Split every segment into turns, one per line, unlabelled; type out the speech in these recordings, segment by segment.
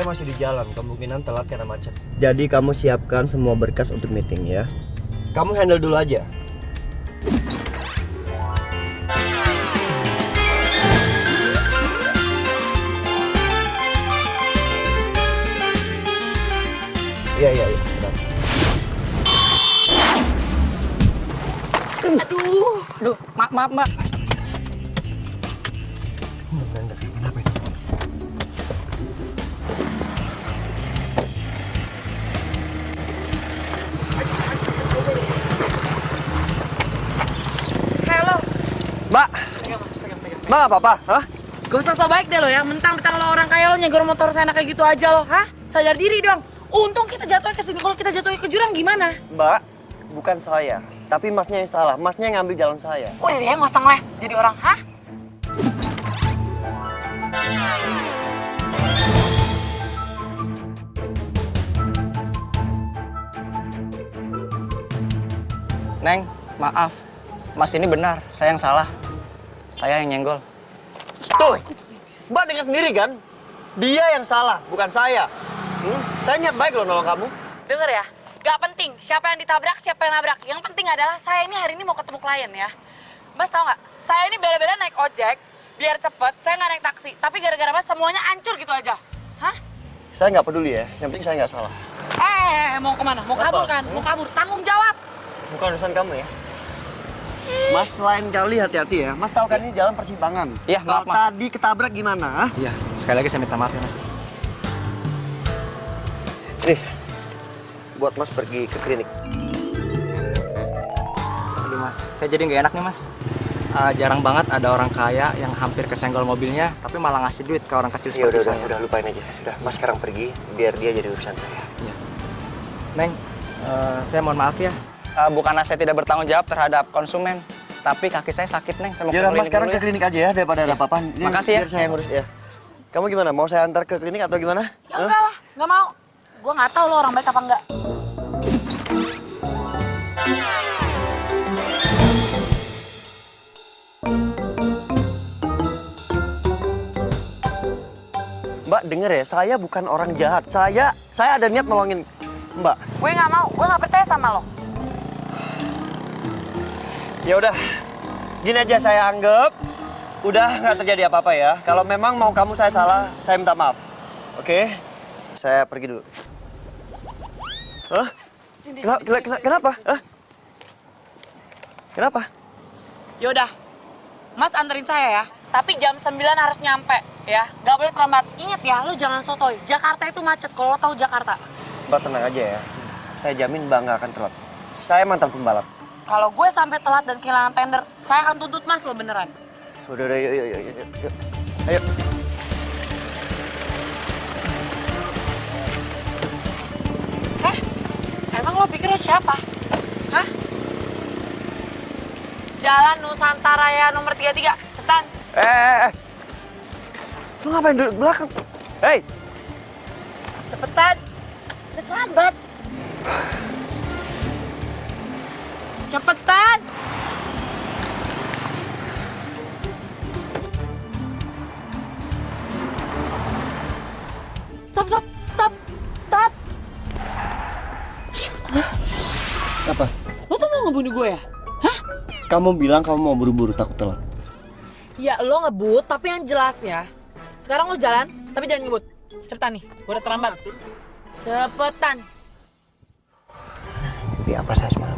saya masih di jalan, kemungkinan telat karena macet. Jadi kamu siapkan semua berkas untuk meeting ya. Kamu handle dulu aja. Iya, benar.
Aduh, maaf mbak.
Enggak, kenapa itu?
Halo.
Mbak,
Pegang mas, pegang.
Mbak apa-apa? Hah?
Gak usah so baik deh lo ya, mentang-mentang lo orang kaya lo nyegur motor saya kayak gitu aja lo, hah? Sadar diri dong. Untung kita jatuhnya ke sini, kalau kita jatuhnya ke jurang gimana?
Mbak, bukan saya, tapi masnya yang salah. Masnya yang ngambil jalan saya.
Udah deh, nggak usah ngeles jadi orang, hah?
Neng, maaf. Mas ini benar, saya yang salah. Saya yang nyenggol.
Tuh, Mbak dengar sendiri kan? Dia yang salah, bukan saya. Saya niat baik loh nolong kamu.
Denger ya, gak penting siapa yang ditabrak, siapa yang nabrak. Yang penting adalah saya ini hari ini mau ketemu klien ya. Mas tau nggak? Saya ini bela-bela naik ojek, biar cepet, saya nggak naik taksi. Tapi gara-gara mas semuanya hancur gitu aja. Hah?
Saya nggak peduli ya, yang penting saya nggak salah.
Mau kemana? Mau kabur kan? Mau kabur, tanggung jawab.
Bukan urusan kamu ya. Mas lain kali hati-hati ya. Mas tahu kan ini jalan persimpangan.
Iya, maaf,
Kalau
Mas.
tadi ketabrak gimana? Hah?
Iya, sekali lagi saya minta maaf ya, Mas.
Nih, buat Mas pergi ke klinik.
Aduh, Mas. Saya jadi nggak enak nih, Mas. Jarang banget ada orang kaya yang hampir kesenggol mobilnya, tapi malah ngasih duit ke orang kecil
Ya
seperti saya.
udah lupain aja. Udah, Mas sekarang pergi biar dia jadi urusan saya.
Iya. Neng, saya mohon maaf ya. Bukannya saya tidak bertanggung jawab terhadap konsumen, tapi kaki saya sakit, Neng. Saya mau
Ya udah, Mas sekarang
dulu
ke klinik aja ya daripada ada apa-apa. Ini
Makasih ya.
Biar saya ngurus ya. Kamu gimana? Mau saya antar ke klinik atau gimana?
Ya enggak lah, nggak mau. Gue nggak tahu lo orang baik apa enggak.
Mbak denger ya, saya bukan orang jahat. Saya ada niat nolongin Mbak.
Gue nggak mau, gue nggak percaya sama lo.
Ya udah, gini aja saya anggap udah nggak terjadi apa-apa ya. Kalau memang mau kamu saya salah, saya minta maaf. Oke? Saya pergi dulu. Hah? Kenapa? Hah? Kenapa?
Yaudah, mas anterin saya ya. Tapi jam 9 harus nyampe ya. Gak boleh terlambat. Ingat ya, lo jangan sotoy. Jakarta itu macet, kalau lo tahu Jakarta.
Mbak tenang aja ya. Saya jamin Mbak nggak akan telat. Saya mantan pembalap.
Kalau gue sampai telat dan kehilangan tender, saya akan tuntut mas lo beneran.
Udah, yuk. Ayo.
Emang lo pikir lo siapa? Hah? Jalan Nusantara ya nomor 33, cepetan.
Lu ngapain duduk belakang? Hei!
Cepetan. Udah terlambat. Cepetan. Stop.
Apa?
Lo tuh mau ngebunuh gue ya? Hah?
Kamu bilang kamu mau buru-buru takut telat.
Ya lo ngebut, tapi yang jelas ya. Sekarang lo jalan, tapi jangan ngebut. Cepetan nih, gue udah terlambat. Cepetan.
Tapi apa saya semalam?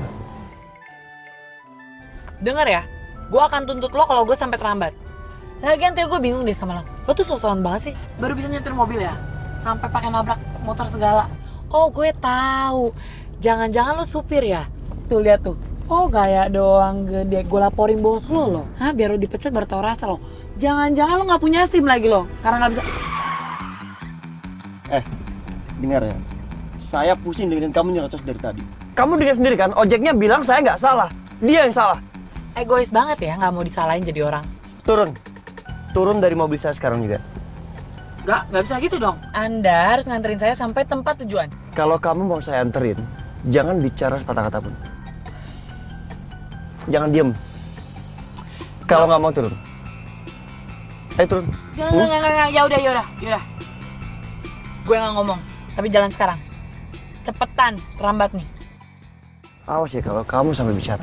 Dengar ya, gue akan tuntut lo kalau gue sampai terlambat. Lagian tuh gue bingung deh sama lo. Lo tuh sosokan banget sih, baru bisa nyetir mobil ya? Sampai pakai nabrak motor segala. Oh gue tahu, jangan-jangan lo supir ya? Tuh lihat tuh. Oh gaya doang gede, gue laporin bos lo. Hah, biar lo dipecat baru tau rasa lo. Jangan-jangan lo nggak punya SIM lagi lo, karena nggak bisa.
Dengar ya. Saya pusing dengerin kamu nyerocos dari tadi. Kamu dengar sendiri kan, ojeknya bilang saya nggak salah. Dia yang salah.
Egois banget ya, nggak mau disalahin jadi orang.
Turun dari mobil saya sekarang juga.
Nggak bisa gitu dong. Anda harus nganterin saya sampai tempat tujuan.
Kalau kamu mau saya anterin, jangan bicara sepatah kata pun. Jangan diem. Kalau nggak mau turun. Ayo turun.
Jangan, ya udah. Gue nggak ngomong, tapi jalan sekarang. Cepetan, terlambat nih.
Awas ya kalau kamu sampai bicara.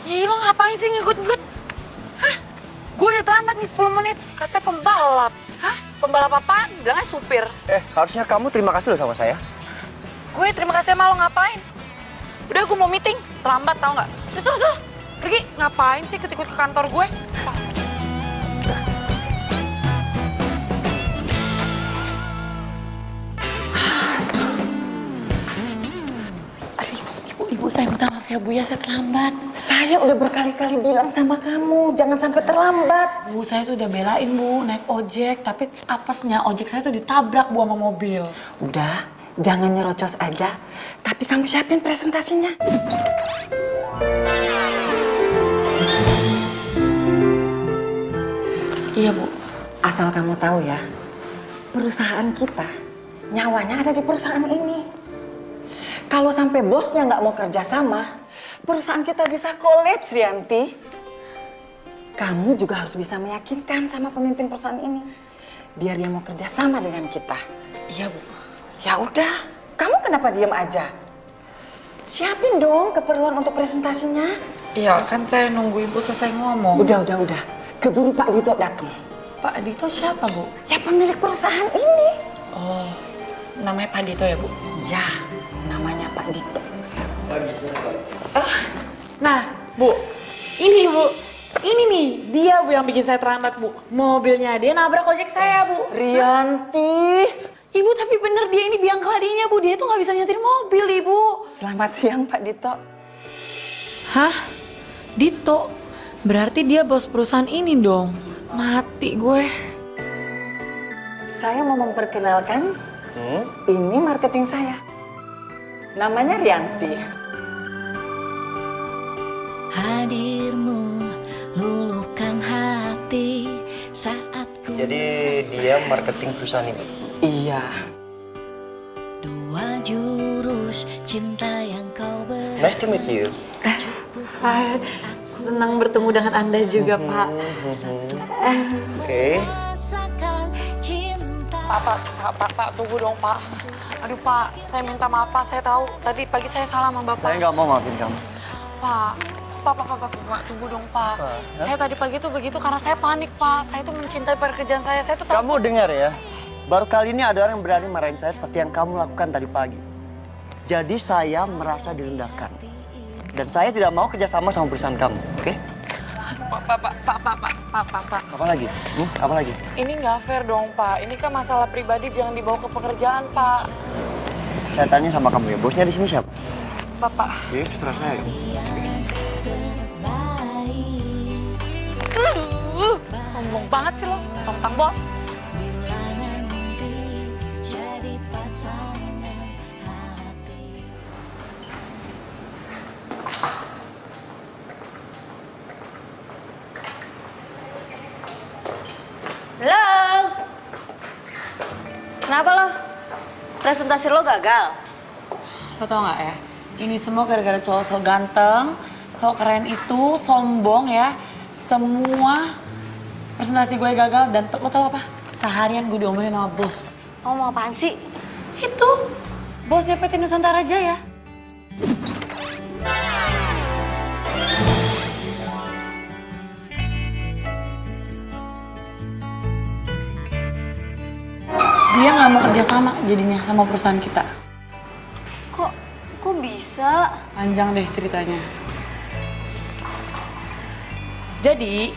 Gila, ngapain sih ngikut-ngikut? Hah? Gue udah terlambat nih 10 menit. Katanya pembalap. Hah? Pembalap apaan? Bilangnya supir.
Harusnya kamu terima kasih loh sama saya.
Gue terima kasih sama lo, ngapain? Udah, gue mau meeting. Terlambat tau nggak? Udah, so. Pergi. Ngapain sih ikut-ikut ke kantor gue? Ibu, saya minta maaf ya Bu ya, saya terlambat.
Saya udah berkali-kali bilang sama kamu, jangan sampai terlambat.
Bu, saya tuh udah belain Bu, naik ojek. Tapi apesnya ojek saya tuh ditabrak Bu sama mobil.
Udah, jangan nyerocos aja. Tapi kamu siapin presentasinya.
Iya Bu.
Asal kamu tahu ya, perusahaan kita, nyawanya ada di perusahaan ini. Kalau sampai bosnya nggak mau kerja sama, perusahaan kita bisa kolaps, Rianti. Kamu juga harus bisa meyakinkan sama pemimpin perusahaan ini, biar dia mau kerja sama dengan kita.
Iya Bu.
Ya udah, kamu kenapa diem aja? Siapin dong keperluan untuk presentasinya.
Iya, kan saya nunggu Ibu selesai ngomong.
Udah. Keburu Pak Dito datang.
Pak Dito siapa Bu?
Ya pemilik perusahaan ini.
Oh, namanya Pak Dito ya Bu?
Ya, namanya Pak Dito.
Nah, Bu, ini Bu. Ini nih, dia Bu yang bikin saya terlambat Bu. Mobilnya dia nabrak ojek saya Bu.
Rianti.
Ibu, tapi bener dia ini biang keladinya Bu. Dia tuh nggak bisa nyetir mobil Ibu.
Selamat siang Pak Dito.
Hah? Dito? Berarti dia bos perusahaan ini dong. Mati gue.
Saya mau memperkenalkan, ini marketing saya. Namanya Rianti.
Hadirmu luluhkan hati saat ku
Jadi dia marketing perusahaan ini.
Iya.
dua jurus cinta yang kau beri.
Nice to meet you.
Hai, senang bertemu dengan Anda juga Pak.
Oke.
Rasakan cinta.
Pak, tunggu dong Pak. Aduh Pak, saya minta maaf Pak, saya tahu tadi pagi saya salah sama Bapak.
Saya nggak mau maafin kamu.
Pak, tunggu dong Pak. Saya tadi pagi tuh begitu karena saya panik Pak. Saya tuh mencintai pekerjaan saya tuh tahu.
Kamu dengar ya, baru kali ini ada orang yang berani marahin saya seperti yang kamu lakukan tadi pagi. Jadi saya merasa direndahkan. Dan saya tidak mau kerjasama sama perusahaan kamu, oke?
Pak.
Apa lagi? Apa lagi?
Ini nggak fair dong Pak. Ini kan masalah pribadi, jangan dibawa ke pekerjaan Pak.
Saya tanya sama kamu ya, bosnya di sini siapa?
Bapak.
Jadi terserah saya.
Sombong banget sih lo, tentang bos.
Bila nanti jadi pasangan hati.
Halo. Kenapa lo? Presentasi lo gagal?
Lo tau nggak ya? Ini semua gara-gara cowok so ganteng, so keren itu, sombong ya. Semua presentasi gue gagal dan lo tau apa? Seharian gue diomelin sama bos.
Oh, mau apaan sih?
Itu, bosnya PT Nusantara Jaya. Dia nggak mau kerja sama jadinya sama perusahaan kita.
Kok bisa?
Panjang deh ceritanya. Jadi,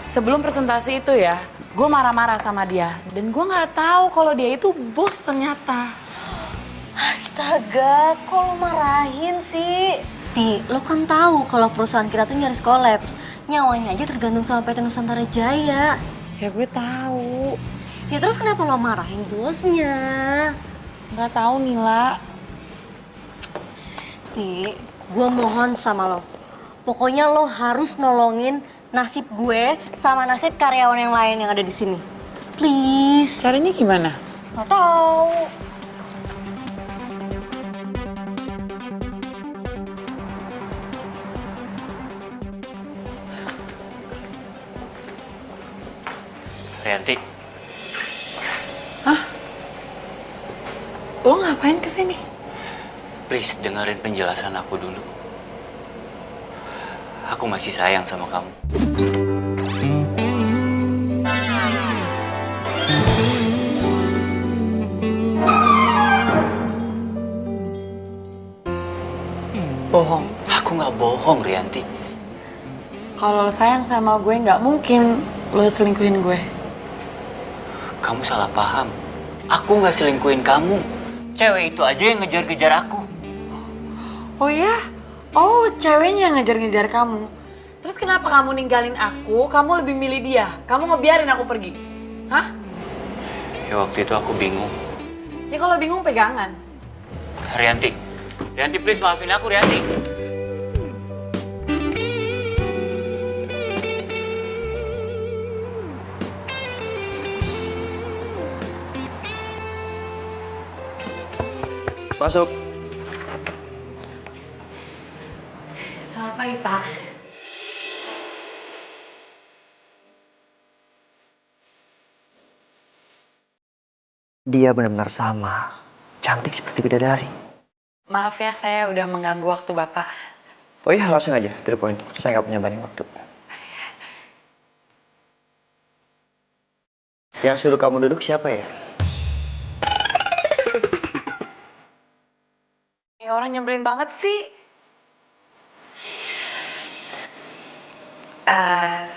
sebelum presentasi itu ya, gue marah-marah sama dia. Dan gue nggak tahu kalau dia itu bos ternyata.
Astaga, kok lo marahin sih? Ti, lo kan tahu kalau perusahaan kita tuh nyaris kolaps. Nyawanya aja tergantung sama PT Nusantara Jaya.
Ya gue tahu.
Ya terus kenapa lo marahin bosnya?
Nggak tahu Nila.
Ti, gue mohon sama lo. Pokoknya lo harus nolongin nasib gue sama nasib karyawan yang lain yang ada di sini. Please.
Caranya gimana?
Gak tahu.
Rianti,
Lo ngapain kesini?
please dengerin penjelasan aku dulu. Aku masih sayang sama kamu.
Bohong.
Aku nggak bohong, Rianti.
Kalau lo sayang sama gue, nggak mungkin lo selingkuhin gue.
Kamu salah paham. Aku nggak selingkuhin kamu. Cewek itu aja yang ngejar-ngejar aku.
Oh ya? Oh, ceweknya yang ngejar-ngejar kamu. Terus kenapa kamu ninggalin aku, kamu lebih milih dia? Kamu ngebiarin aku pergi? Hah?
Ya waktu itu aku bingung.
Ya kalau bingung pegangan.
Rianti, Rianti please maafin aku, Rianti.
Masuk.
Selamat pagi, Pak.
Dia benar-benar sama. Cantik seperti bidadari.
Maaf ya, saya udah mengganggu waktu Bapak.
Oh iya, langsung aja. To the point. Saya nggak punya banyak waktu. Yang suruh kamu duduk siapa ya?
Ini orang nyebelin banget sih.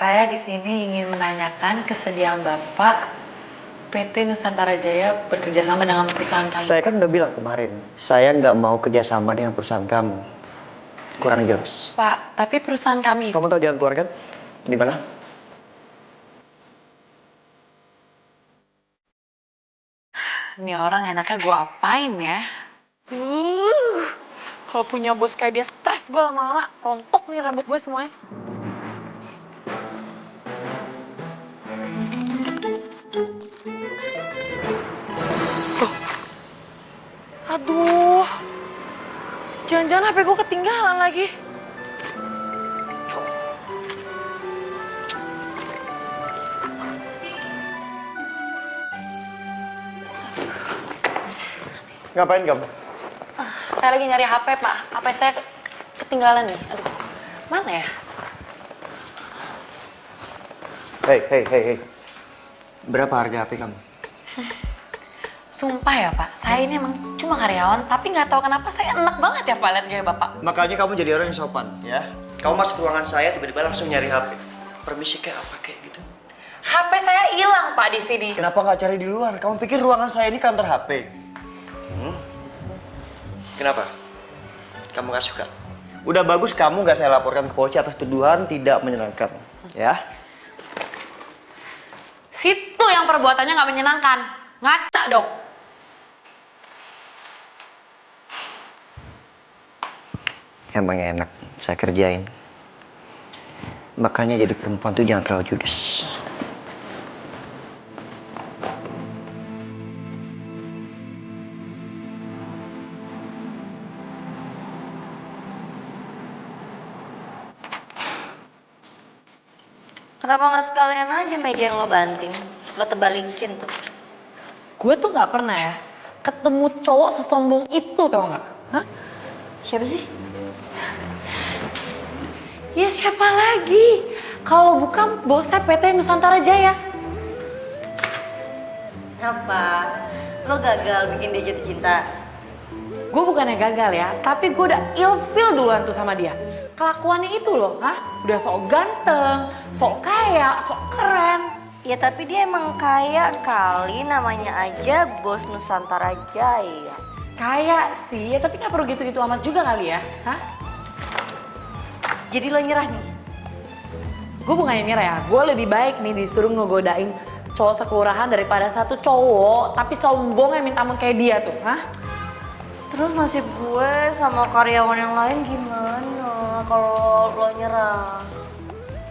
Saya di sini ingin menanyakan kesediaan Bapak PT Nusantara Jaya bekerjasama dengan perusahaan kami.
Saya kan udah bilang kemarin, saya nggak mau kerjasama dengan perusahaan kamu. Kurang jelas.
Pak, tapi perusahaan kami...
Kamu tahu jalan keluar kan? Di mana?
Ini orang enaknya gue apain ya? Kalau punya bos kayak dia stres gue lama-lama. Rontok nih rambut gue semuanya. Aduh, jangan-jangan HP gue ketinggalan lagi.
Ngapain kamu?
Saya lagi nyari HP, Pak. HP saya ketinggalan nih. Aduh, mana ya?
Hei. Berapa harga HP kamu?
Sumpah ya, Pak. Saya ini emang cuma karyawan, tapi nggak tahu kenapa saya enak banget ya, Pak, lihat gaya Bapak.
Makanya kamu jadi orang yang sopan, ya. Kamu masuk ruangan saya, tiba-tiba langsung nyari HP. Permisi kayak apa kayak gitu?
HP saya hilang, Pak, di sini.
Kenapa nggak cari di luar? Kamu pikir ruangan saya ini kantor HP? Kenapa? Kamu nggak suka? Udah bagus kamu nggak saya laporkan ke polisi atas tuduhan tidak menyenangkan, ya?
Situ yang perbuatannya nggak menyenangkan. Ngaca dong.
Emang enak saya kerjain. Makanya jadi perempuan tuh jangan terlalu judes.
Kenapa nggak sekalian aja meja yang lo banting? Lo tebalikin tuh.
Gue tuh nggak pernah ya ketemu cowok sesombong itu, tau nggak? Hah?
Siapa sih?
Ya siapa lagi? Kalau bukan bosnya PT Nusantara Jaya.
Apa? Lo gagal bikin dia jatuh cinta?
Gue bukannya gagal ya, tapi gue udah ilfeel duluan tuh sama dia. Kelakuannya itu loh, hah? Udah sok ganteng, sok kaya, sok keren.
Ya tapi dia emang kaya kali, namanya aja bos Nusantara Jaya.
Kaya sih, ya tapi gak perlu gitu-gitu amat juga kali ya, hah?
Jadi lo nyerah nih?
Gue bukannya nyerah ya, gue lebih baik nih disuruh ngegodain cowok sekelurahan daripada satu cowok tapi sombong yang minta ampun kayak dia tuh, hah?
Terus nasib gue sama karyawan yang lain gimana kalau lo nyerah?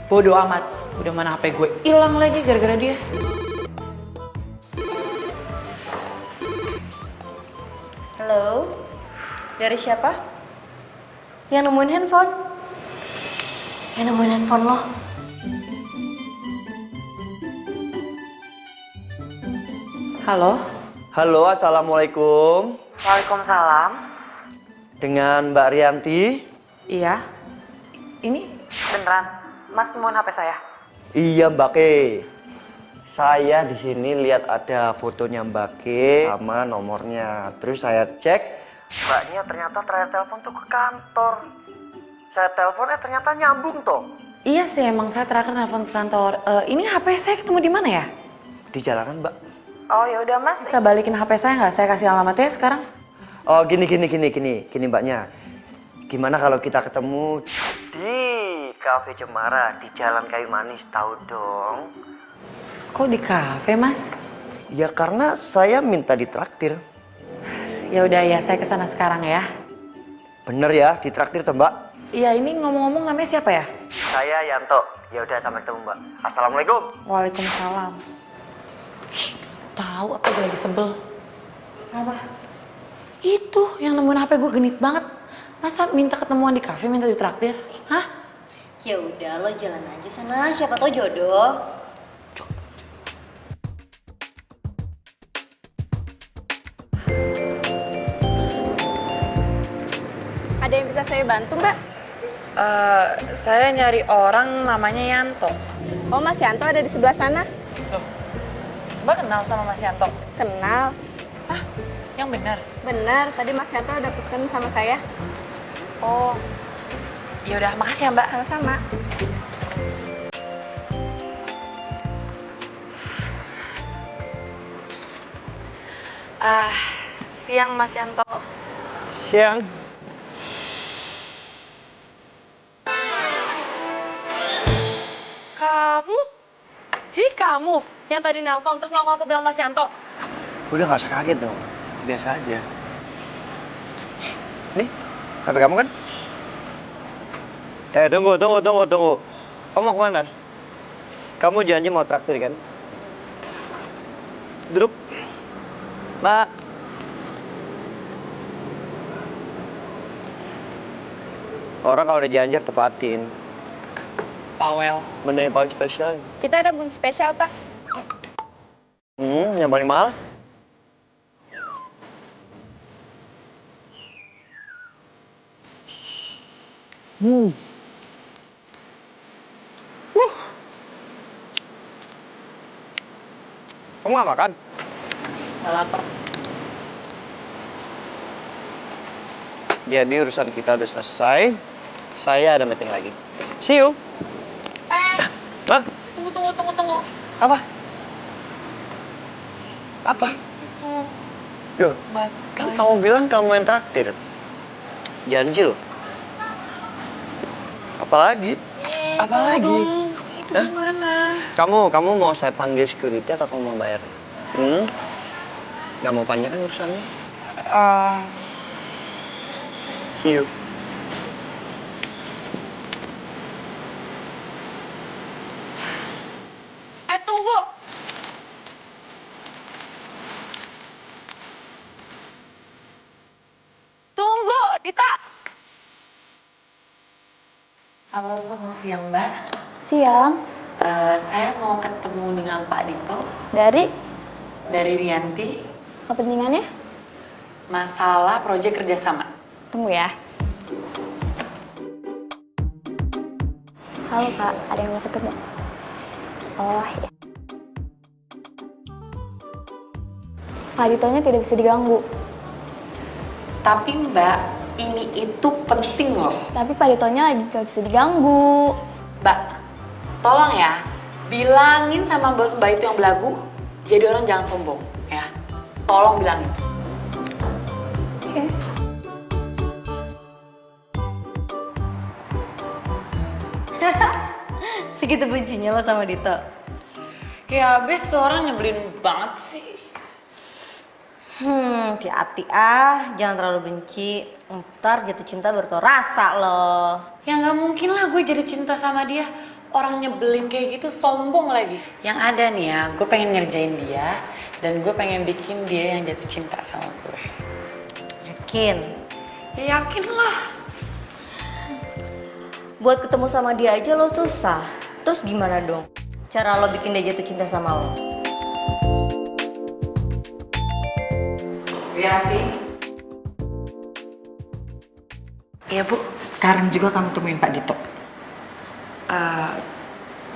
Bodoh amat, udah mana HP gue hilang lagi gara-gara dia.
Halo, dari siapa? Yang nemuin handphone? Yang nemuin handphone lo?
Halo?
Halo, assalamualaikum.
Waalaikumsalam.
Dengan Mbak Rianti.
Iya. Ini beneran, Mas nemuin HP saya?
Iya Mbak Ke. Saya di sini lihat ada fotonya Mbak Ke sama nomornya. Terus saya cek, Mbaknya ternyata terakhir telepon tuh ke kantor. Saya teleponnya ternyata nyambung toh.
Iya sih, emang saya terakhir nelfon ke kantor. Ini HP saya ketemu di mana ya?
Di jalanan Mbak.
Oh ya udah Mas, bisa balikin HP saya nggak? Saya kasih alamatnya sekarang.
Oh gini Mbaknya. Gimana kalau kita ketemu di Cafe Cemara di Jalan Kayu Manis, tahu dong?
Kok di kafe Mas?
Ya karena saya minta ditraktir.
Ya udah ya, saya kesana sekarang ya.
Bener ya, ditraktir toh Mbak?
Iya, ini ngomong-ngomong namanya siapa ya?
Saya Yanto. Ya udah sampai ketemu Mbak. Assalamualaikum.
Waalaikumsalam. Tahu apa gue lagi sebel?
Apa?
Itu yang nemuin HP gue genit banget. Masa minta ketemuan di kafe, minta ditraktir? Hah?
Ya udah lo jalan aja sana, siapa tau jodoh.
Ada yang bisa saya bantu, Mbak?
Saya nyari orang namanya Yanto.
Oh, Mas Yanto ada di sebelah sana.
Mbak kenal sama Mas Yanto?
Kenal.
Hah? Yang benar?
Benar, tadi Mas Yanto ada pesen sama saya.
Oh, ya udah, makasih ya Mbak.
Sama-sama.
Siang Mas Yanto.
Siang.
Kamu? Jadi kamu yang tadi nelpon terus ngaku bilang Mas Yanto?
Udah gak usah kaget dong. Biasa aja. Nih, HP kamu kan? Tunggu. Kamu mau kemana? Kamu janji mau traktir kan? Duduk. Mbak. Orang kalau udah janji tepatin.
Pawel.
Menu yang paling spesial.
Kita ada menu spesial, Pak.
Yang paling mahal? Kamu gak makan?
Gak lapar.
Jadi urusan kita udah selesai. Saya ada meeting lagi. See you. Hah?
Tunggu.
Apa? Apa? Yo, kan kamu bilang kamu yang traktir. Janji loh. Apalagi? Apalagi? Hah?
Gimana?
Kamu mau saya panggil security atau kamu mau bayar? Gak mau panjang kan urusannya? See you.
Tunggu. Tunggu, Dita. Halo, selamat siang, Mbak.
Siang.
Saya mau ketemu dengan Pak Dito
Dari
dari Rianti.
kepentingannya?
Masalah proyek kerjasama.
Tunggu ya. Halo, Pak. Ada yang mau ketemu? Oh, ya. Pak Ditonya tidak bisa diganggu.
Tapi Mbak, ini itu penting loh.
Tapi Pak Ditonya lagi gak bisa diganggu.
Mbak, tolong ya, bilangin sama bos Mbak itu yang belagu, jadi orang jangan sombong, ya. Tolong bilangin.
Oke.
Segitu bencinya lo sama Dito?
Kayak abis seorang nyebelin banget sih.
Hati-hati ah, jangan terlalu benci. Ntar jatuh cinta baru tau rasa loh.
Ya nggak mungkin lah gue jadi cinta sama dia. Orang nyebelin kayak gitu sombong lagi. Yang ada nih ya, gue pengen ngerjain dia. Dan gue pengen bikin dia yang jatuh cinta sama gue.
Yakin?
Ya yakin lah.
Buat ketemu sama dia aja lo susah. Terus gimana dong cara lo bikin dia jatuh cinta sama lo?
Rianti,
Iya Bu.
sekarang juga kamu temuin Pak Dito.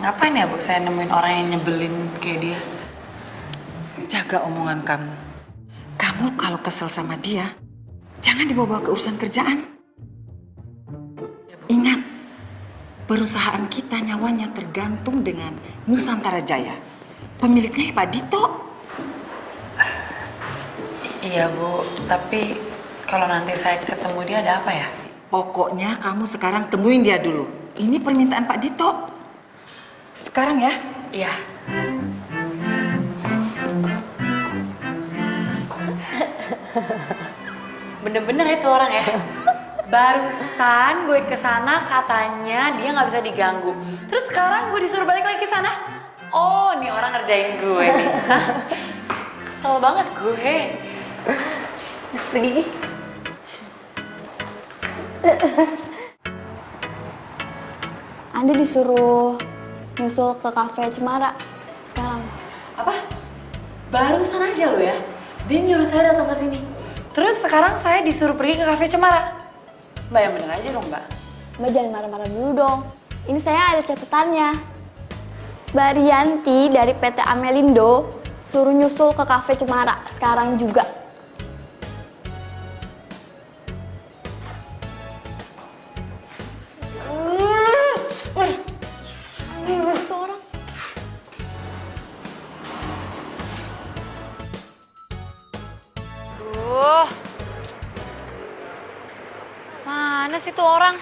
Ngapain ya Bu saya nemuin orang yang nyebelin kayak dia?
Jaga omongan kamu. Kamu kalau kesel sama dia, jangan dibawa ke urusan kerjaan. Ingat, perusahaan kita nyawanya tergantung dengan Nusantara Jaya. Pemiliknya Pak Dito.
Iya Bu, tapi kalau nanti saya ketemu dia ada apa ya?
Pokoknya kamu sekarang temuin dia dulu. Ini permintaan Pak Dito. Sekarang ya.
Iya. Bener-bener itu orang ya. Barusan gue kesana katanya dia nggak bisa diganggu. Terus sekarang gue disuruh balik lagi ke sana. Oh, nih orang ngerjain gue nih. Hah? Kesel banget gue.
Pergi Gi.
Andi disuruh nyusul ke kafe Cemara sekarang.
Apa? Barusan aja lo ya. Dia nyuruh saya datang ke sini. Terus sekarang saya disuruh pergi ke kafe Cemara. Mbak yang bener aja dong Mbak.
Mbak jangan marah-marah dulu dong. Ini saya ada catatannya. Mbak Rianti dari PT Amelindo suruh nyusul ke kafe Cemara sekarang juga. Itu orang.
Duh. Mana sih tuh orang?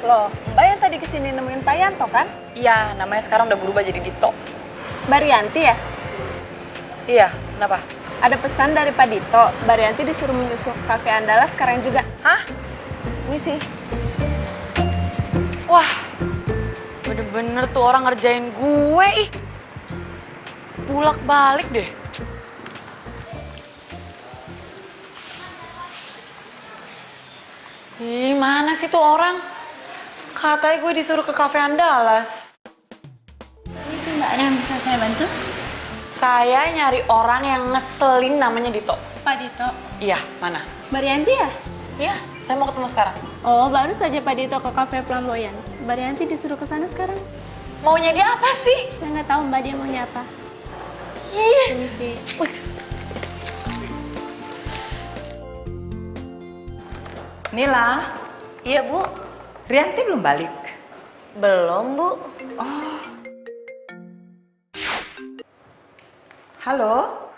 Loh, Mbak yang tadi kesini nemuin Pak Yanto kan?
Iya, namanya sekarang udah berubah jadi Dito.
Mbak Rianti ya?
Iya, kenapa?
Ada pesan dari Pak Dito, Mbak Rianti disuruh menyusul ke Cafe Andala sekarang juga.
Hah?
Ini sih.
Wah, bener-bener tuh orang ngerjain gue ih. Bulak-balik deh. Ih, mana sih tuh orang? Katanya gue disuruh ke Cafe Andalas.
Ini sih Mbak, ada yang bisa saya bantu?
Saya nyari orang yang ngeselin namanya Dito.
Pak Dito.
Iya, mana?
Mbak Rianti ya?
Iya, saya mau ketemu sekarang.
Oh, baru saja Pak Dito ke kafe Flamboyan. Mbak Rianti disuruh ke sana sekarang.
Maunya dia apa sih?
Saya nggak tahu Mbak dia maunya apa.
Ih.
Permisi.
Nila,
Iya Bu.
Rianti belum balik.
Belum Bu.
Halo,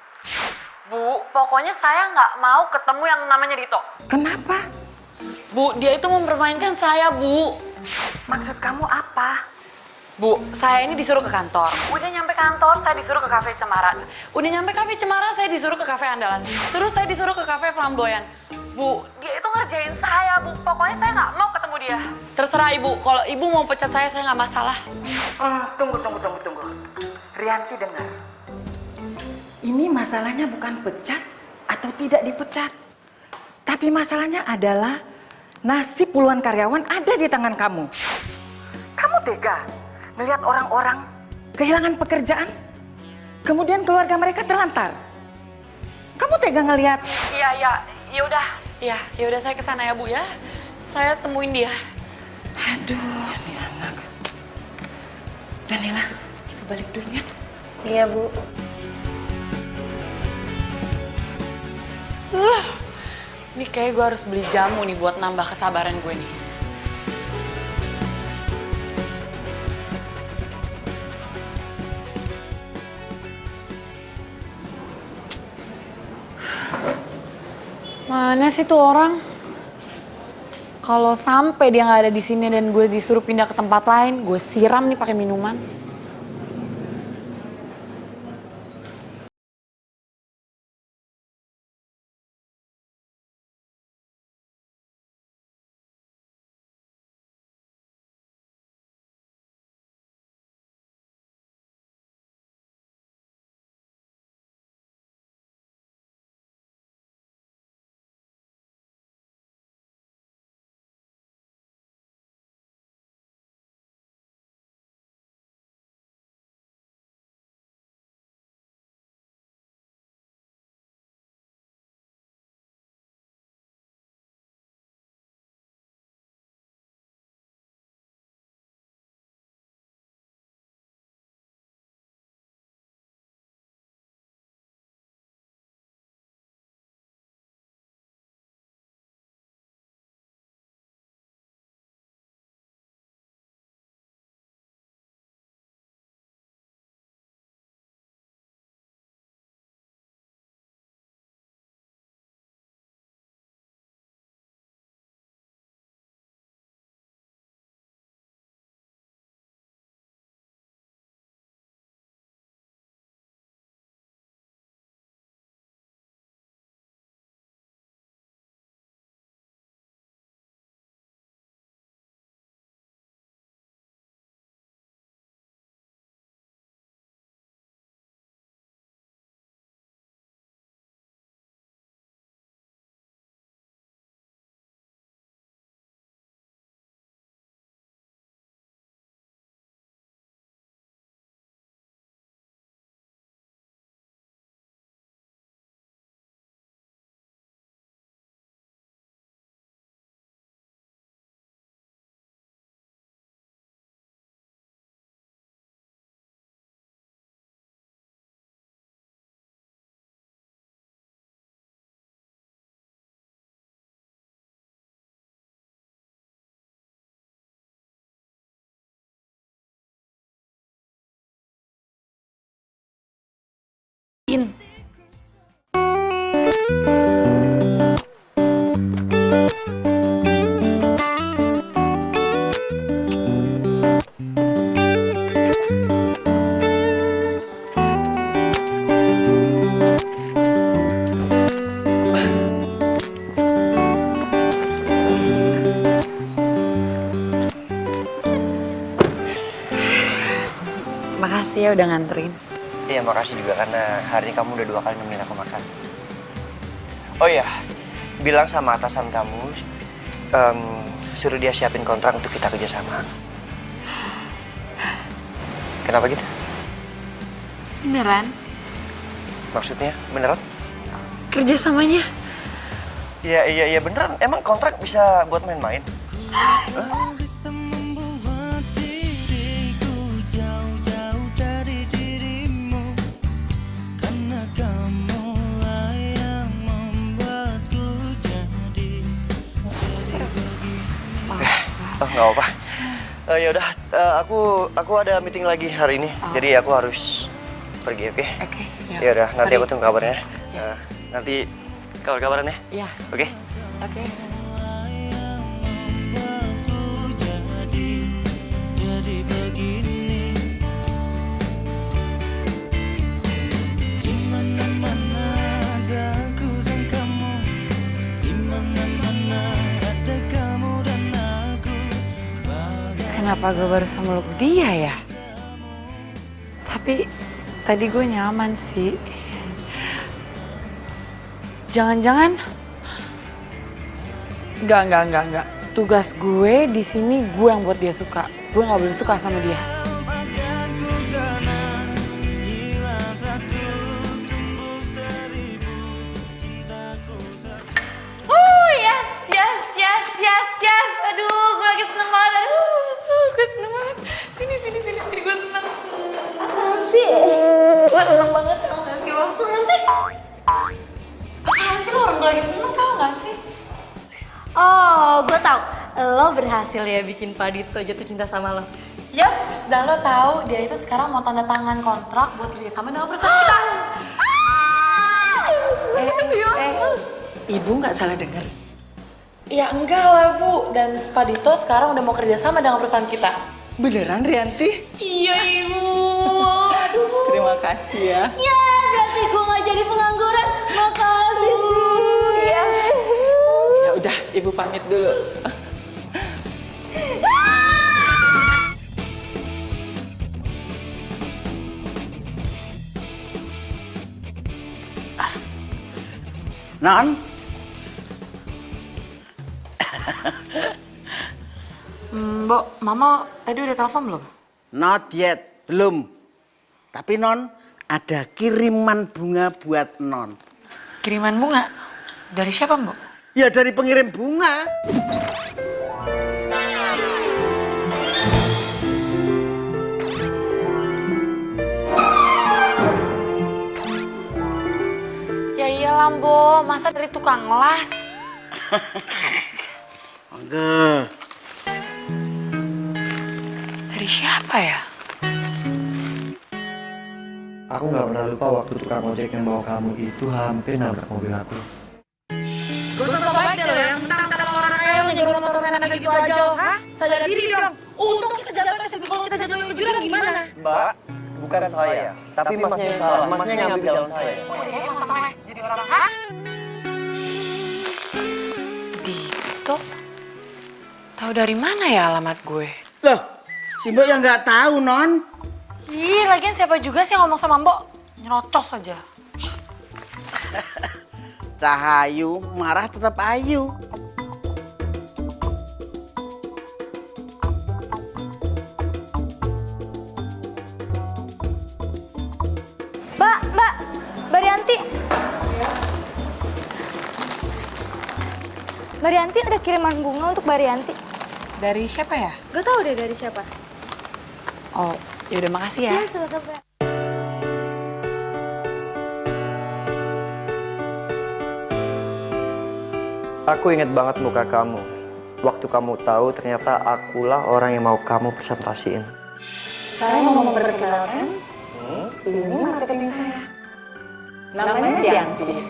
Bu, pokoknya saya nggak mau ketemu yang namanya Dito.
kenapa?
Bu, dia itu mempermainkan saya, Bu.
Maksud kamu apa?
Bu, saya ini disuruh ke kantor. Udah nyampe kantor, saya disuruh ke kafe Cemara. Udah nyampe kafe Cemara, saya disuruh ke kafe Andalas. Terus saya disuruh ke kafe Flamboyan. Bu, dia itu ngerjain saya, Bu. Pokoknya saya nggak mau ketemu dia. Terserah Ibu, kalau Ibu mau pecat saya nggak masalah.
Tunggu. Rianti dengar. Ini masalahnya bukan pecat atau tidak dipecat. Tapi masalahnya adalah nasib puluhan karyawan ada di tangan kamu. Kamu tega melihat orang-orang kehilangan pekerjaan, kemudian keluarga mereka terlantar. Kamu tega ngelihat?
Iya, yaudah saya kesana ya Bu ya. Saya temuin dia.
Aduh, ini anak. Danila, ibu balik dulu ya.
Iya Bu.
Ini kayak gue harus beli jamu nih buat nambah kesabaran gue nih. Mana sih tuh orang? Kalau sampai dia nggak ada di sini dan gue disuruh pindah ke tempat lain, gue siram nih pakai minuman. Makasih ya udah nganterin.
Iya, makasih juga karena hari ini kamu udah 2 kali nemenin aku makan. Oh iya, bilang sama atasan kamu, suruh dia siapin kontrak untuk kita kerjasama. Kenapa gitu?
Beneran?
Maksudnya beneran?
Kerjasamanya?
Iya beneran. Emang kontrak bisa buat main-main? Oh, nggak apa-apa. Ya udah, aku ada meeting lagi hari ini, jadi aku harus pergi, oke?
Oke.
Ya udah, nanti aku tunggu kabarnya. Nanti kabar-kabaran ya.
Iya.
Oke?
Oke. Kenapa gue baru meluk dia ya? Tapi tadi gue nyaman sih. Jangan-jangan enggak. Tugas gue di sini gue yang buat dia suka. Gue nggak boleh suka sama dia.
Yes. Aduh, gue lagi seneng banget. Gue seneng banget. Sini, gue seneng. Apaan sih? Gue seneng banget, tau gak sih lo? Kenapa sih? Apaan sih lo, orang gue lagi seneng, tau gak sih?
Oh, gue tau. Lo berhasil ya bikin Pak Dito jatuh cinta sama lo.
Yap, dan lo tahu dia itu sekarang mau tanda tangan kontrak buat kerjasama dengan perusahaan kita.
Ibu nggak salah dengar.
Ya enggak lah Bu, dan Pak Dito sekarang udah mau kerja sama dengan perusahaan kita.
Beneran Rianti?
Iya Ibu.
Terima kasih ya.
Ya, berarti gue gak jadi pengangguran. Makasih.
Iya.
Ya udah, Ibu pamit dulu. Non,
Mbok, Mama tadi udah telepon belum?
not yet, belum. Tapi Non, ada kiriman bunga buat Non.
Kiriman bunga? Dari siapa Mbok?
Ya dari pengirim bunga.
Ya iyalah Mbok, masa dari tukang las?
Enggak.
Dari siapa ya?
Aku nggak pernah lupa waktu tukang ojek yang bawa kamu itu hampir nabrak mobil aku.
Gak usah sobat deh lo yang mentang-mentang orang kaya lo nyegur motor enak kayak gitu aja lo, hah? Sadar diri dong. Untung kita jatuh ke situ, kalau kita jatuh ke jurang gimana?
Mbak, bukan saya, tapi masnya yang salah. Masnya yang ngambil jalan saya.
Oh, dia mas jadi orang, hah? Dito? Tahu dari mana ya alamat gue?
Loh, si Mbok yang nggak tahu Non.
Ih, lagian siapa juga sih yang ngomong sama Mbok? Nyerocos aja.
Cahayu, marah tetap ayu.
Mbak Rianti. Mbak Rianti ada kiriman bunga untuk Mbak Rianti.
Dari siapa ya?
Gak tau deh dari siapa.
Oh, yaudah makasih ya.
Iya, sama-sama.
Aku ingat banget muka kamu. Waktu kamu tahu ternyata akulah orang yang mau kamu presentasiin.
Saya mau memperkenalkan, ini marketing saya. Namanya Rianti.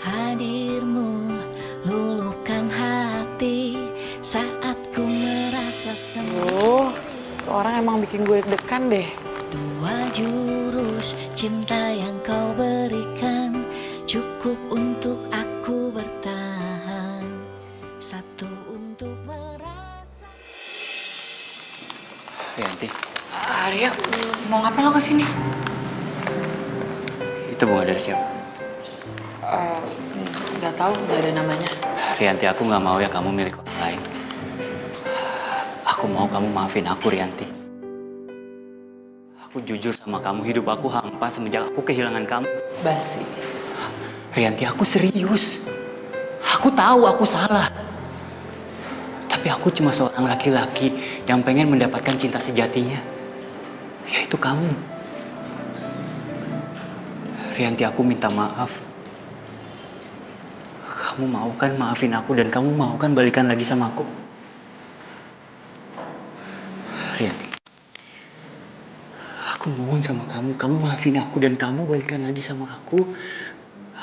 Hadirmu luluhkan hati saat ku merasa sendiri.
Tuh orang emang bikin gue deg-degan deh.
Dua jurus cinta yang kau berikan cukup untuk aku bertahan. Satu untuk merasa.
Rianti,
Arya, mau ngapain lo kesini?
itu bunga dari siapa?
Gak tahu, gak ada namanya.
Rianti, aku nggak mau ya kamu milik orang lain. Aku mau kamu maafin aku, Rianti. Aku jujur sama kamu, hidup aku hampa semenjak aku kehilangan kamu.
Basi.
Rianti, aku serius. Aku tahu aku salah. Tapi aku cuma seorang laki-laki yang pengen mendapatkan cinta sejatinya. Yaitu kamu. Rianti, aku minta maaf. Kamu mau kan maafin aku dan kamu mau kan balikan lagi sama aku? Rianti, aku mohon sama kamu maafin aku dan kamu balikan lagi sama aku.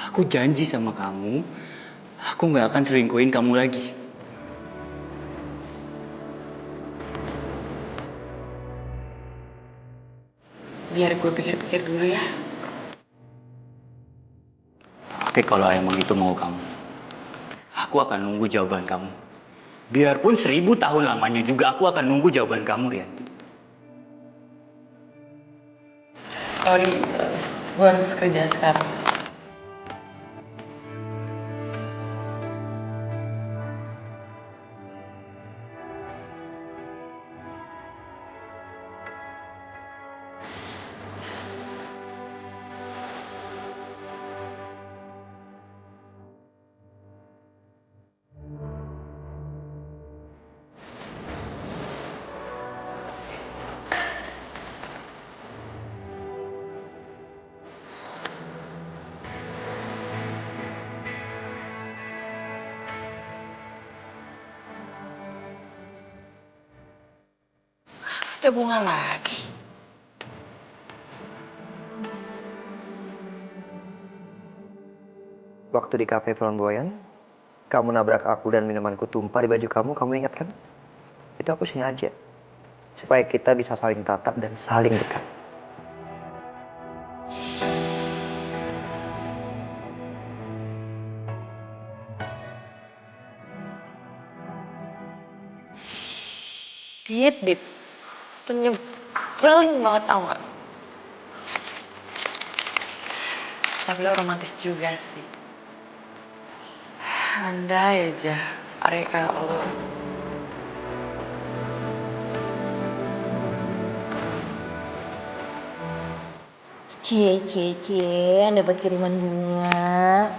Aku janji sama kamu, aku nggak akan selingkuhin kamu lagi.
Biar gue pikir-pikir dulu ya.
Oke, kalau emang itu mau kamu, aku akan nunggu jawaban kamu. Biarpun 1000 tahun lamanya juga aku akan nunggu jawaban kamu, Rianti.
Sorry, gue harus kerja sekarang. Ada bunga lagi.
Waktu di cafe Flamboyan, kamu nabrak aku dan minumanku tumpah di baju kamu ingat kan? Itu aku sengaja. Supaya kita bisa saling tatap dan saling dekat.
Dit. Penyebelin banget tau gak? Tapi lo romantis juga sih. Andai aja Arya kayak lo.
Cie, dapat kiriman bunga.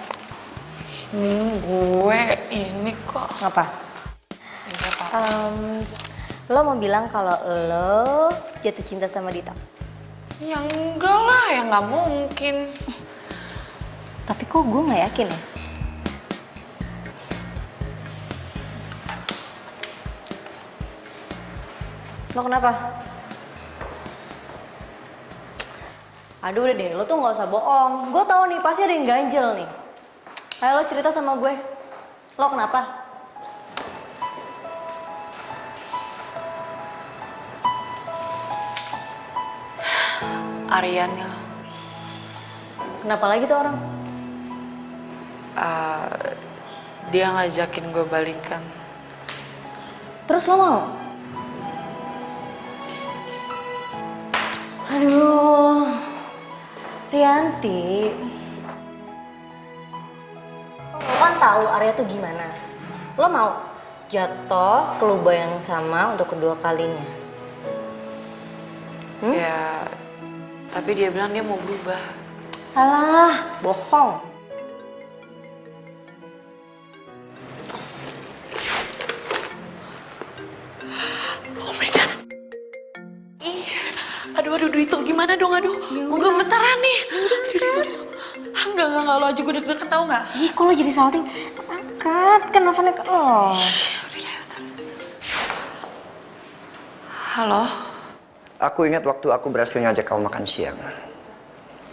Gue ini kok.
Apa? Lo mau bilang kalau lo jatuh cinta sama Dita?
Ya enggak lah, ya nggak mungkin.
Tapi kok gue nggak yakin ya? Lo kenapa? Aduh udah deh, lo tuh nggak usah bohong. Gue tahu nih, pasti ada yang ganjel nih. Ayo lo cerita sama gue. Lo kenapa?
Arianil.
Kenapa lagi tuh orang?
Dia ngajakin gue balikan.
Terus lo mau? Aduh, Rianti. Lo kan tahu Arya tuh gimana. Lo mau jatuh ke lubang yang sama untuk kedua kalinya?
Ya, tapi dia bilang dia mau berubah.
Alah, bohong.
Oh my god. Ih, aduh itu gimana dong, aduh. Gue gemetaran nih. Aduh. Enggak, lo aja gue deg-degan tau gak?
Ih, kok lo jadi salting? Angkat, kan nelfonnya ke lo.
Halo?
Aku ingat waktu aku berhasil ngajak kamu makan siang.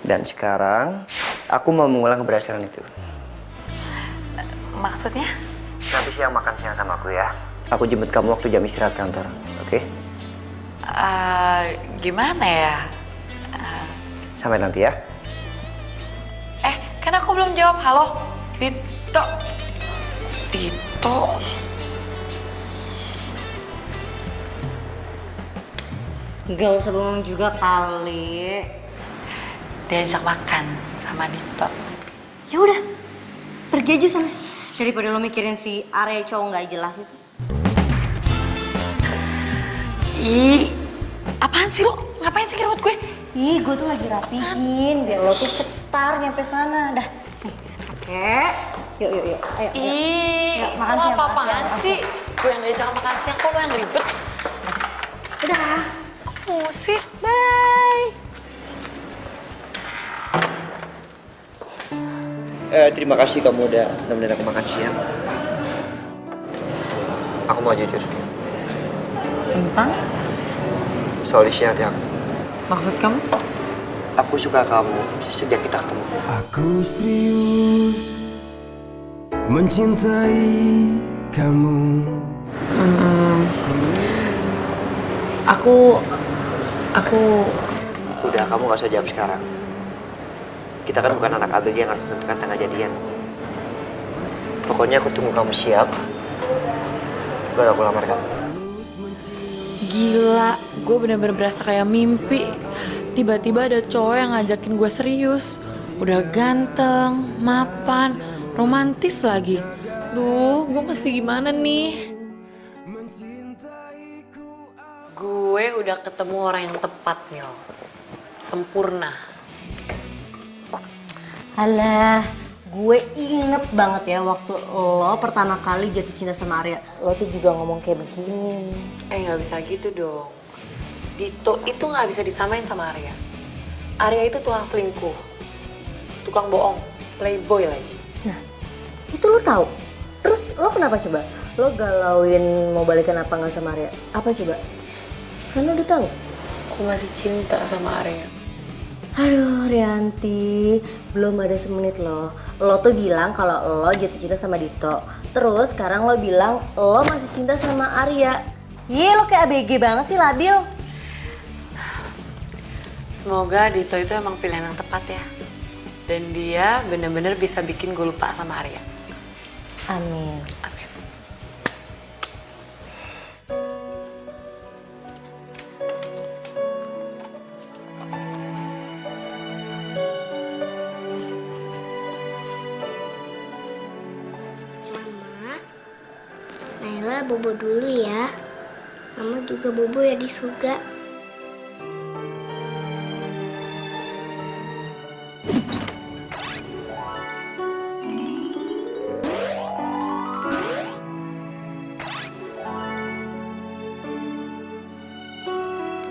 Dan sekarang, aku mau mengulang keberhasilan itu.
Maksudnya?
Nanti siang makan siang sama aku ya. Aku jemput kamu waktu jam istirahat kantor, oke?
Gimana ya?
Sampai nanti ya.
Kan aku belum jawab. Halo? Dito?
Gak usah bohong juga kali.
Diajak makan sama Dito.
Ya udah, pergi aja sana. Daripada lo mikirin si Arya cowok nggak jelas itu.
Ih, apaan sih lo? Ngapain sih kirim gue?
Ih, gue tuh lagi rapihin biar lo tuh cetar nyampe sana. Dah, nih, oke. Yuk. Ayo.
Ih,
Yuk, makan
lo
siang,
apa-apaan
makan siang.
sih? Gue yang diajak makan siang, kok lo yang ribet?
Udah.
Musik.
Bye.
Terima kasih kamu udah nemenin aku makan siang. Aku mau jujur.
Tentang?
Soal isi hati aku.
Maksud kamu?
Aku suka kamu sejak kita ketemu.
Aku serius mencintai kamu.
Aku
Udah, kamu gak usah jawab sekarang. Kita kan bukan anak ABG yang harus menentukan tanggal jadian. Pokoknya aku tunggu kamu siap, baru aku lamar kamu.
gila, gue bener-bener berasa kayak mimpi. Tiba-tiba ada cowok yang ngajakin gue serius. Udah ganteng, mapan, romantis lagi. Duh, gue mesti gimana nih? Gue udah ketemu orang yang tepat, Mil. Sempurna.
Alah, gue inget banget ya waktu lo pertama kali jatuh cinta sama Arya. Lo tuh juga ngomong kayak begini.
Gak bisa gitu dong. Dito itu gak bisa disamain sama Arya. Arya itu tukang selingkuh, tukang bohong, playboy lagi.
Nah, itu lo tahu. Terus lo kenapa coba? Lo galauin mau balikan apa nggak sama Arya? Apa coba? Kan lo udah tahu.
Aku masih cinta sama Arya.
Aduh, Rianti, belum ada semenit loh. Lo tuh bilang kalau lo jatuh cinta sama Dito. Terus sekarang lo bilang lo masih cinta sama Arya. Lo kayak ABG banget sih, labil.
Semoga Dito itu emang pilihan yang tepat ya. Dan dia bener-bener bisa bikin gue lupa sama Arya.
Amin.
Amin.
Naila bobo dulu ya. Mama juga bobo ya di surga.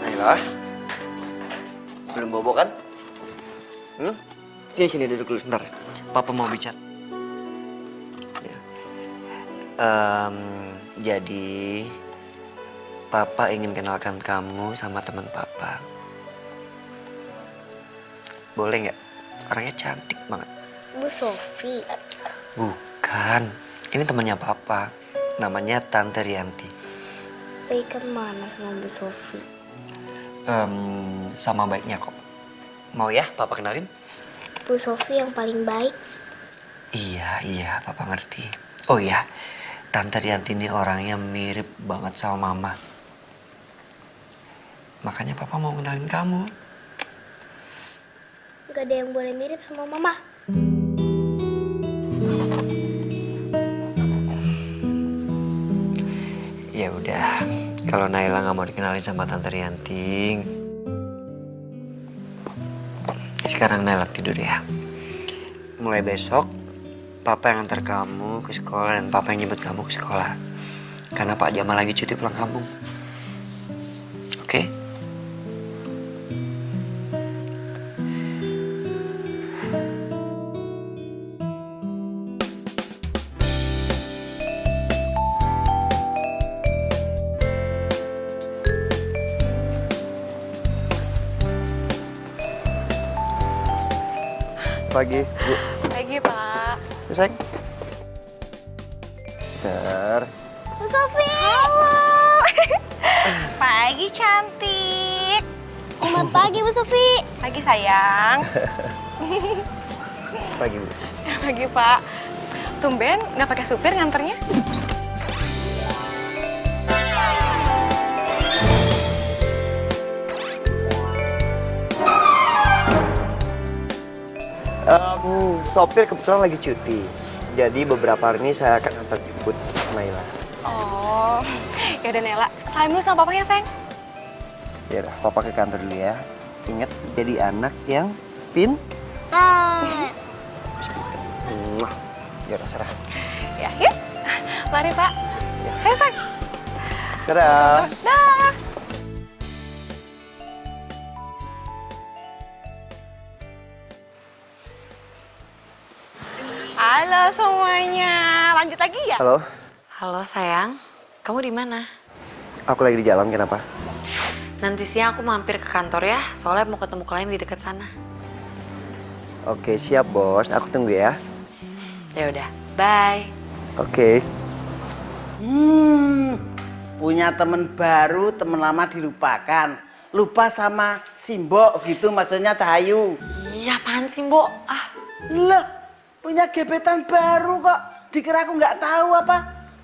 Naila, belum bobo kan? Sini duduk dulu sebentar. Papa mau bicara. Jadi, Papa ingin kenalkan kamu sama teman Papa. Boleh nggak? Orangnya cantik banget.
Bu Sofi.
Bukan, ini temannya Papa. Namanya Tante Rianti.
Baikan mana sama Bu Sofi?
Sama baiknya kok. Mau ya Papa kenalin?
Bu Sofi yang paling baik.
Iya, Papa ngerti. Oh iya, Tante Rianti ini orangnya mirip banget sama Mama. Makanya Papa mau kenalin kamu.
Gak ada yang boleh mirip sama Mama.
Ya udah, kalau Naila nggak mau dikenalin sama Tante Rianti, sekarang Naila tidur ya. Mulai besok, Papa yang antar kamu ke sekolah dan Papa yang jemput kamu ke sekolah. Karena Pak Jamal lagi cuti pulang kampung. Oke? Pagi, Bu.
Pagi, Pak.
Sayang. Bentar.
Bu Sofi. Halo. Pagi cantik.
Selamat pagi Bu Sofi.
Pagi sayang.
Pagi, Bu.
Pagi Pak. Tumben nggak pakai supir nganternya?
Sopir kebetulan lagi cuti. Jadi beberapa hari ini saya akan antar jemput Naila.
Oh, ya udah Nela. Salim dulu sama papanya sayang.
Ya udah, Papa ke kantor dulu ya. Ingat jadi anak yang Ya udah, serah.
Ya, yuk. Mari Pak. Hai sayang.
Dadah.
Dah. Halo semuanya. Lanjut lagi ya?
Halo,
Halo sayang, kamu di mana?
aku lagi di jalan, kenapa?
Nanti siang aku mampir ke kantor ya, soalnya mau ketemu klien di dekat sana.
Oke, siap bos. Aku tunggu ya.
Ya udah, bye.
Oke.
Punya temen baru, temen lama dilupakan. Lupa sama Simbok gitu maksudnya Cahayu.
Iya, apaan sih, Mbok?
Lah, punya gebetan baru kok. Dikira aku nggak tahu apa?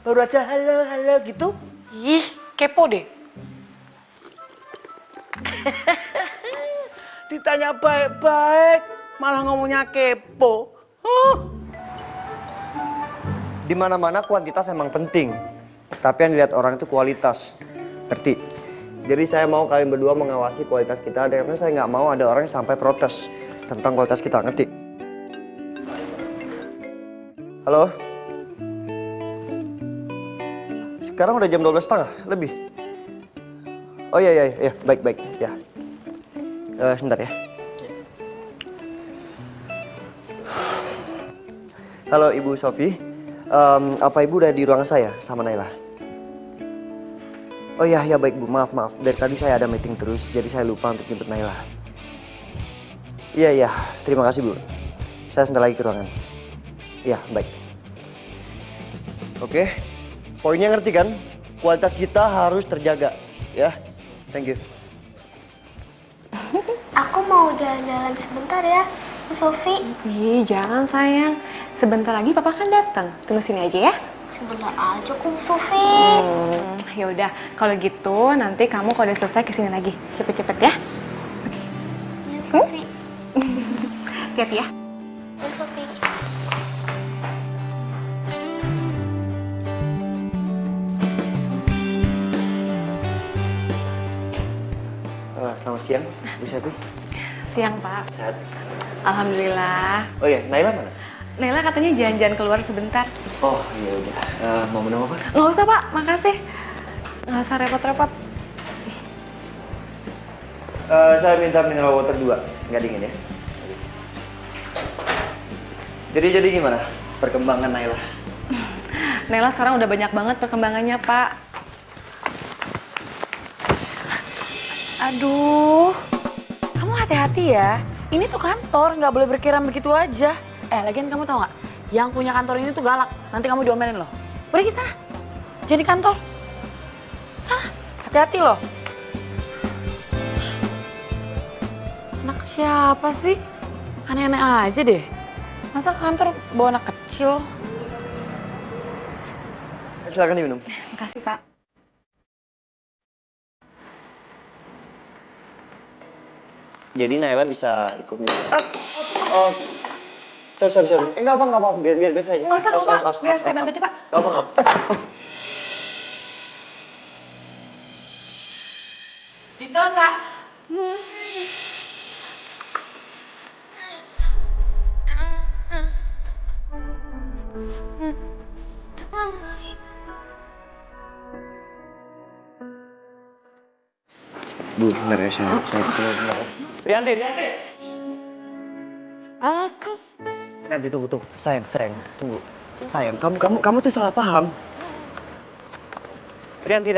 Baru aja halo gitu.
Ih, kepo deh.
Ditanya baik-baik, malah ngomongnya kepo.
Di mana-mana kuantitas emang penting. Tapi yang dilihat orang itu kualitas. Ngerti? Jadi saya mau kalian berdua mengawasi kualitas kita. Karena saya nggak mau ada orang yang sampai protes tentang kualitas kita. Ngerti? Halo? Sekarang udah jam 12:30 lebih. Oh iya, baik, ya. Sebentar ya. Halo Ibu Sofi, apa Ibu udah di ruangan saya sama Naila? Oh iya baik Bu, maaf. Dari tadi saya ada meeting terus, jadi saya lupa untuk jemput Naila. Iya, terima kasih Bu. Saya sebentar lagi ke ruangan. Iya, baik. Oke, poinnya ngerti kan? Kualitas kita harus terjaga, ya. Thank you.
Aku mau jalan-jalan sebentar ya, Bu Sofi.
Ih, jangan sayang. Sebentar lagi papa kan datang. Tunggu sini aja ya.
Sebentar aja kok, Bu Sofi.
Ya udah, kalau gitu nanti kamu kalau udah selesai kesini lagi. Cepet-cepet ya.
Ya, Sofi.
Hati-hati ya.
Bu Sofi.
Selamat siang, Bu Selvi.
Siang, Pak.
Sehat.
Alhamdulillah.
Oh iya, Naila mana?
Naila katanya jalan-jalan keluar sebentar.
Oh iya udah. Mau minum apa?
Nggak usah, Pak. Makasih. Nggak usah repot-repot.
Saya minta mineral water 2, nggak dingin ya. Jadi gimana perkembangan Naila?
Naila sekarang udah banyak banget perkembangannya, Pak. Aduh, kamu hati-hati ya. Ini tuh kantor, nggak boleh berkiraan begitu aja. Lagian kamu tau nggak? Yang punya kantor ini tuh galak. Nanti kamu diomelin loh. Pergi sana. Jangan di kantor. Sana, hati-hati loh. Anak siapa sih? Aneh-aneh aja deh. Masa ke kantor bawa anak kecil?
Silakan diminum.
Makasih, Pak.
Jadi Naila bisa ikut minum. Oh, sorry. Enggak apa. Biar saya aja.
Nggak usah, Pak. Biar saya bantu, Pak.
Enggak apa.
Dito, Kak.
Bu, bener ya saya bener. Rianti. Rianti tunggu. Sayang, tunggu. Sayang, kamu tuh salah paham. Rianti,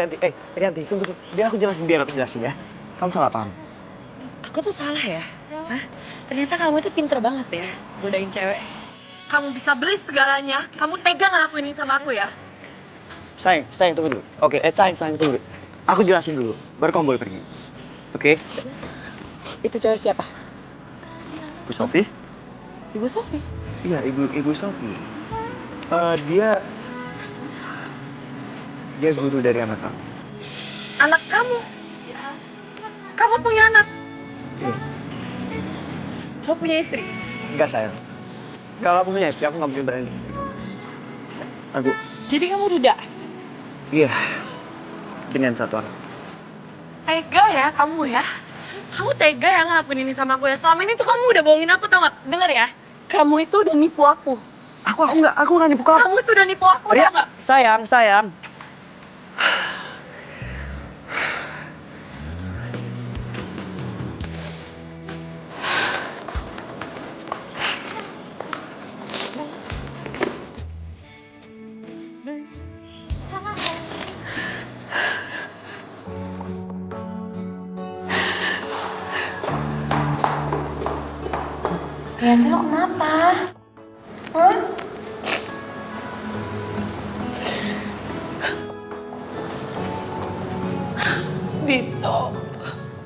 tunggu. Biar aku jelasin ya. Kamu salah paham.
Aku tuh salah ya? Hah? Ternyata kamu itu pinter banget ya godain cewek. Kamu bisa beli segalanya, kamu tega ngelakuin ini sama aku ya?
Sayang tunggu dulu. Oke, sayang tunggu. Aku jelasin dulu, baru kamu boleh pergi. Oke?
Itu cewek siapa?
Bu Sofi?
Ibu Sofi.
Iya, Ibu Sofi. Dia guru dari anak kamu.
Anak kamu? Kamu punya anak?
Iya.
Kamu punya istri?
Enggak, sayang. Kalau aku punya istri, aku nggak mungkin berani. Aku.
Jadi kamu duda?
Iya. Dengan satu anak.
Tega ya kamu ya? Kamu tega ya ngelakuin ini sama aku ya? Selama ini tuh kamu udah bohongin aku, tau gak? Dengar ya, kamu itu udah nipu aku.
Aku nggak nipu kamu.
Kamu itu udah nipu aku, tau gak?
Sayang.
Rianti, lo kenapa? Hah?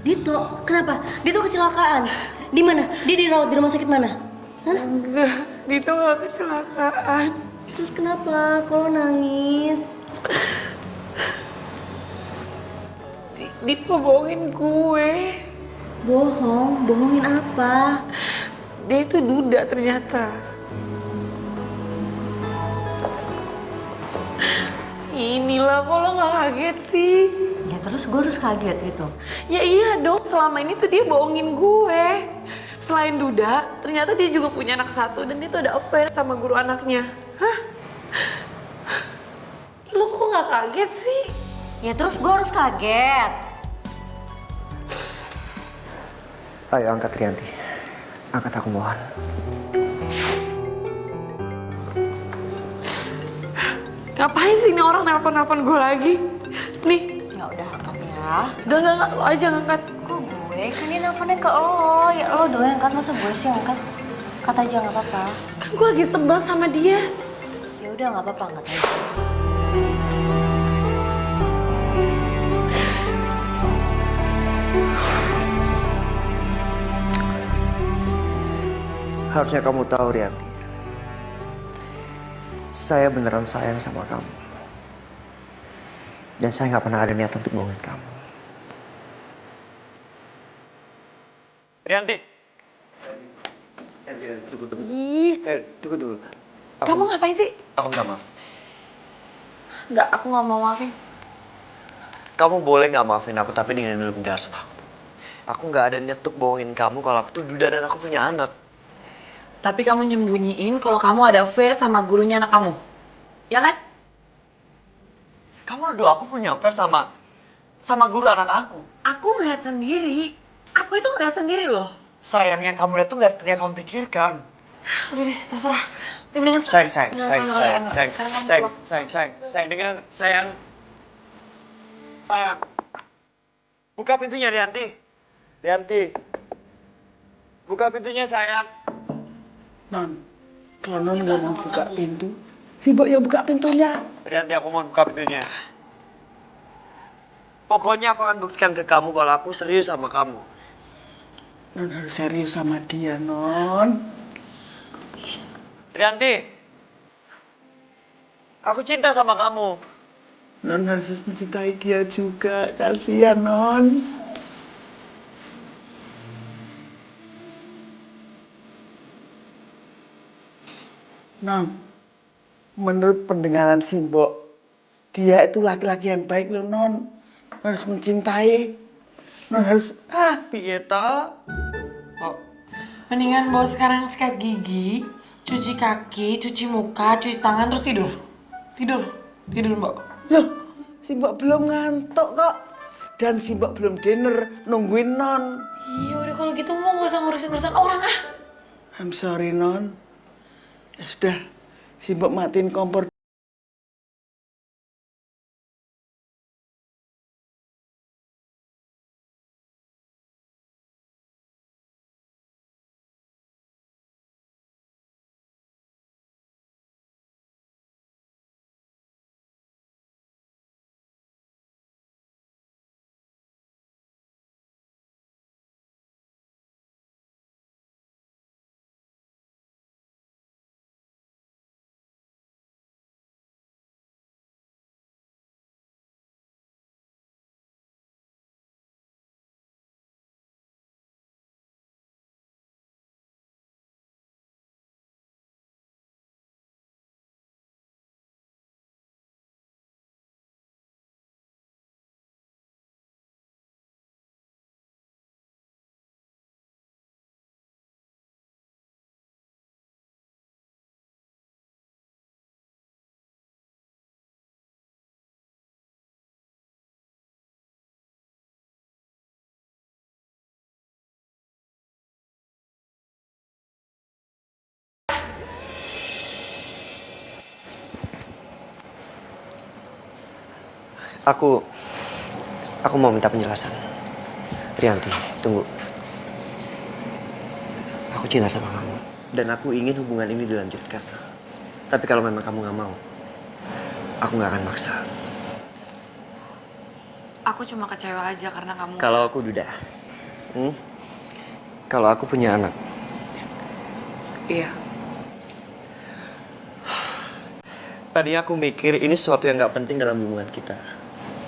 Dito, kenapa? Dito kecelakaan. Di mana? Dia dirawat di rumah sakit mana? Hah?
Enggak, Dito nggak kecelakaan.
Terus kenapa? Kalau nangis?
Dito bohongin gue.
Bohongin apa?
Dia itu duda ternyata. Inilah, kok lo nggak kaget sih?
Ya terus gue harus kaget gitu.
Ya iya dong, selama ini tuh dia bohongin gue. Selain duda, ternyata dia juga punya anak satu dan dia tuh ada affair sama guru anaknya. Hah? Lo kok nggak kaget sih?
Ya terus gue harus kaget.
Ayo angkat Rianti. Angkat, aku mohon.
Ngapain sih ini orang nelpon-nelpon gue lagi? Nih.
Ya udah angkat ya.
Enggak, lo aja ngangkat.
Kok gue? gue, kan dia nelfonnya ke lo. Ya lo doang yang angkat, masa gue sih yang angkat? Kata aja nggak apa-apa.
Kan gue lagi sebel sama dia.
Ya udah nggak apa-apa, angkat aja.
Harusnya kamu tahu, Rianti. Saya beneran sayang sama kamu. Dan saya nggak pernah ada niat untuk bohongin kamu. Rianti. Tunggu dulu.
Kamu ngapain sih?
Aku minta maaf.
Nggak, aku nggak mau maafin.
Kamu boleh nggak maafin aku, tapi dengerin dulu penjelasan aku. Aku nggak ada niat untuk bohongin kamu kalau aku tuh duda dan aku punya anak.
Tapi kamu nyembunyiin kalau kamu ada affair sama gurunya anak kamu. Ya kan?
Kamu nuduh aku punya affair sama guru anak aku.
Aku ngeliat sendiri. Aku itu ngeliat sendiri loh.
Sayang, yang kamu lihat tuh nggak yang kamu pikirkan.
Udah deh, terserah. Mendingan
Sayang, dengar, sayang. Buka pintunya, Rianti. Buka pintunya, sayang.
Non, kalau Non nggak mau buka pintu, si Mbok yang buka pintunya.
Rianti, aku mau buka pintunya. Pokoknya aku akan buktikan ke kamu kalau aku serius sama kamu.
Non harus serius sama dia, Non.
Rianti, aku cinta sama kamu.
Non harus mencintai dia juga. Kasihan, Non. Non, menurut pendengaran si Mbok, dia itu laki-laki yang baik loh, Non. Harus mencintai. Non harus, piye toh?
Mendingan bawa sekarang sikat gigi, cuci kaki, cuci muka, cuci tangan, terus tidur. Tidur, Mbak.
Loh, si Mbok belum ngantuk kok. Dan si Mbok belum dinner, nungguin Non.
Iya udah kalau gitu mau gak usah ngurusin urusan orang ah.
I'm sorry, Non. Ya sudah, si Mbok matiin kompor.
Aku mau minta penjelasan. Rianti, tunggu. Aku cinta sama kamu. Dan aku ingin hubungan ini dilanjutkan. Tapi kalau memang kamu gak mau, aku gak akan maksa.
Aku cuma kecewa aja karena kamu.
Kalau aku duda, kalau aku punya anak.
Iya.
Tadi aku mikir ini sesuatu yang gak penting dalam hubungan kita.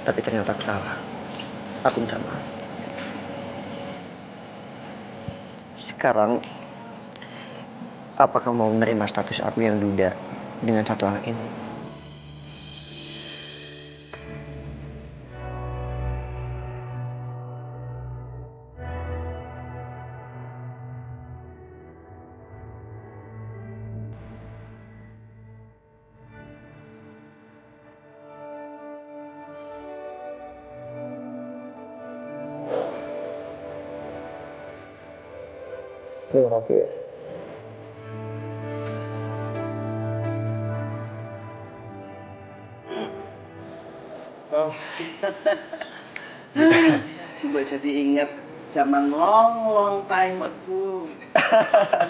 Tapi ternyata aku salah. Aku minta maaf. Sekarang, apakah mau menerima status aku yang duda dengan satu anak ini? Terima kasih ya.
Coba jadi ingat zaman long time ago.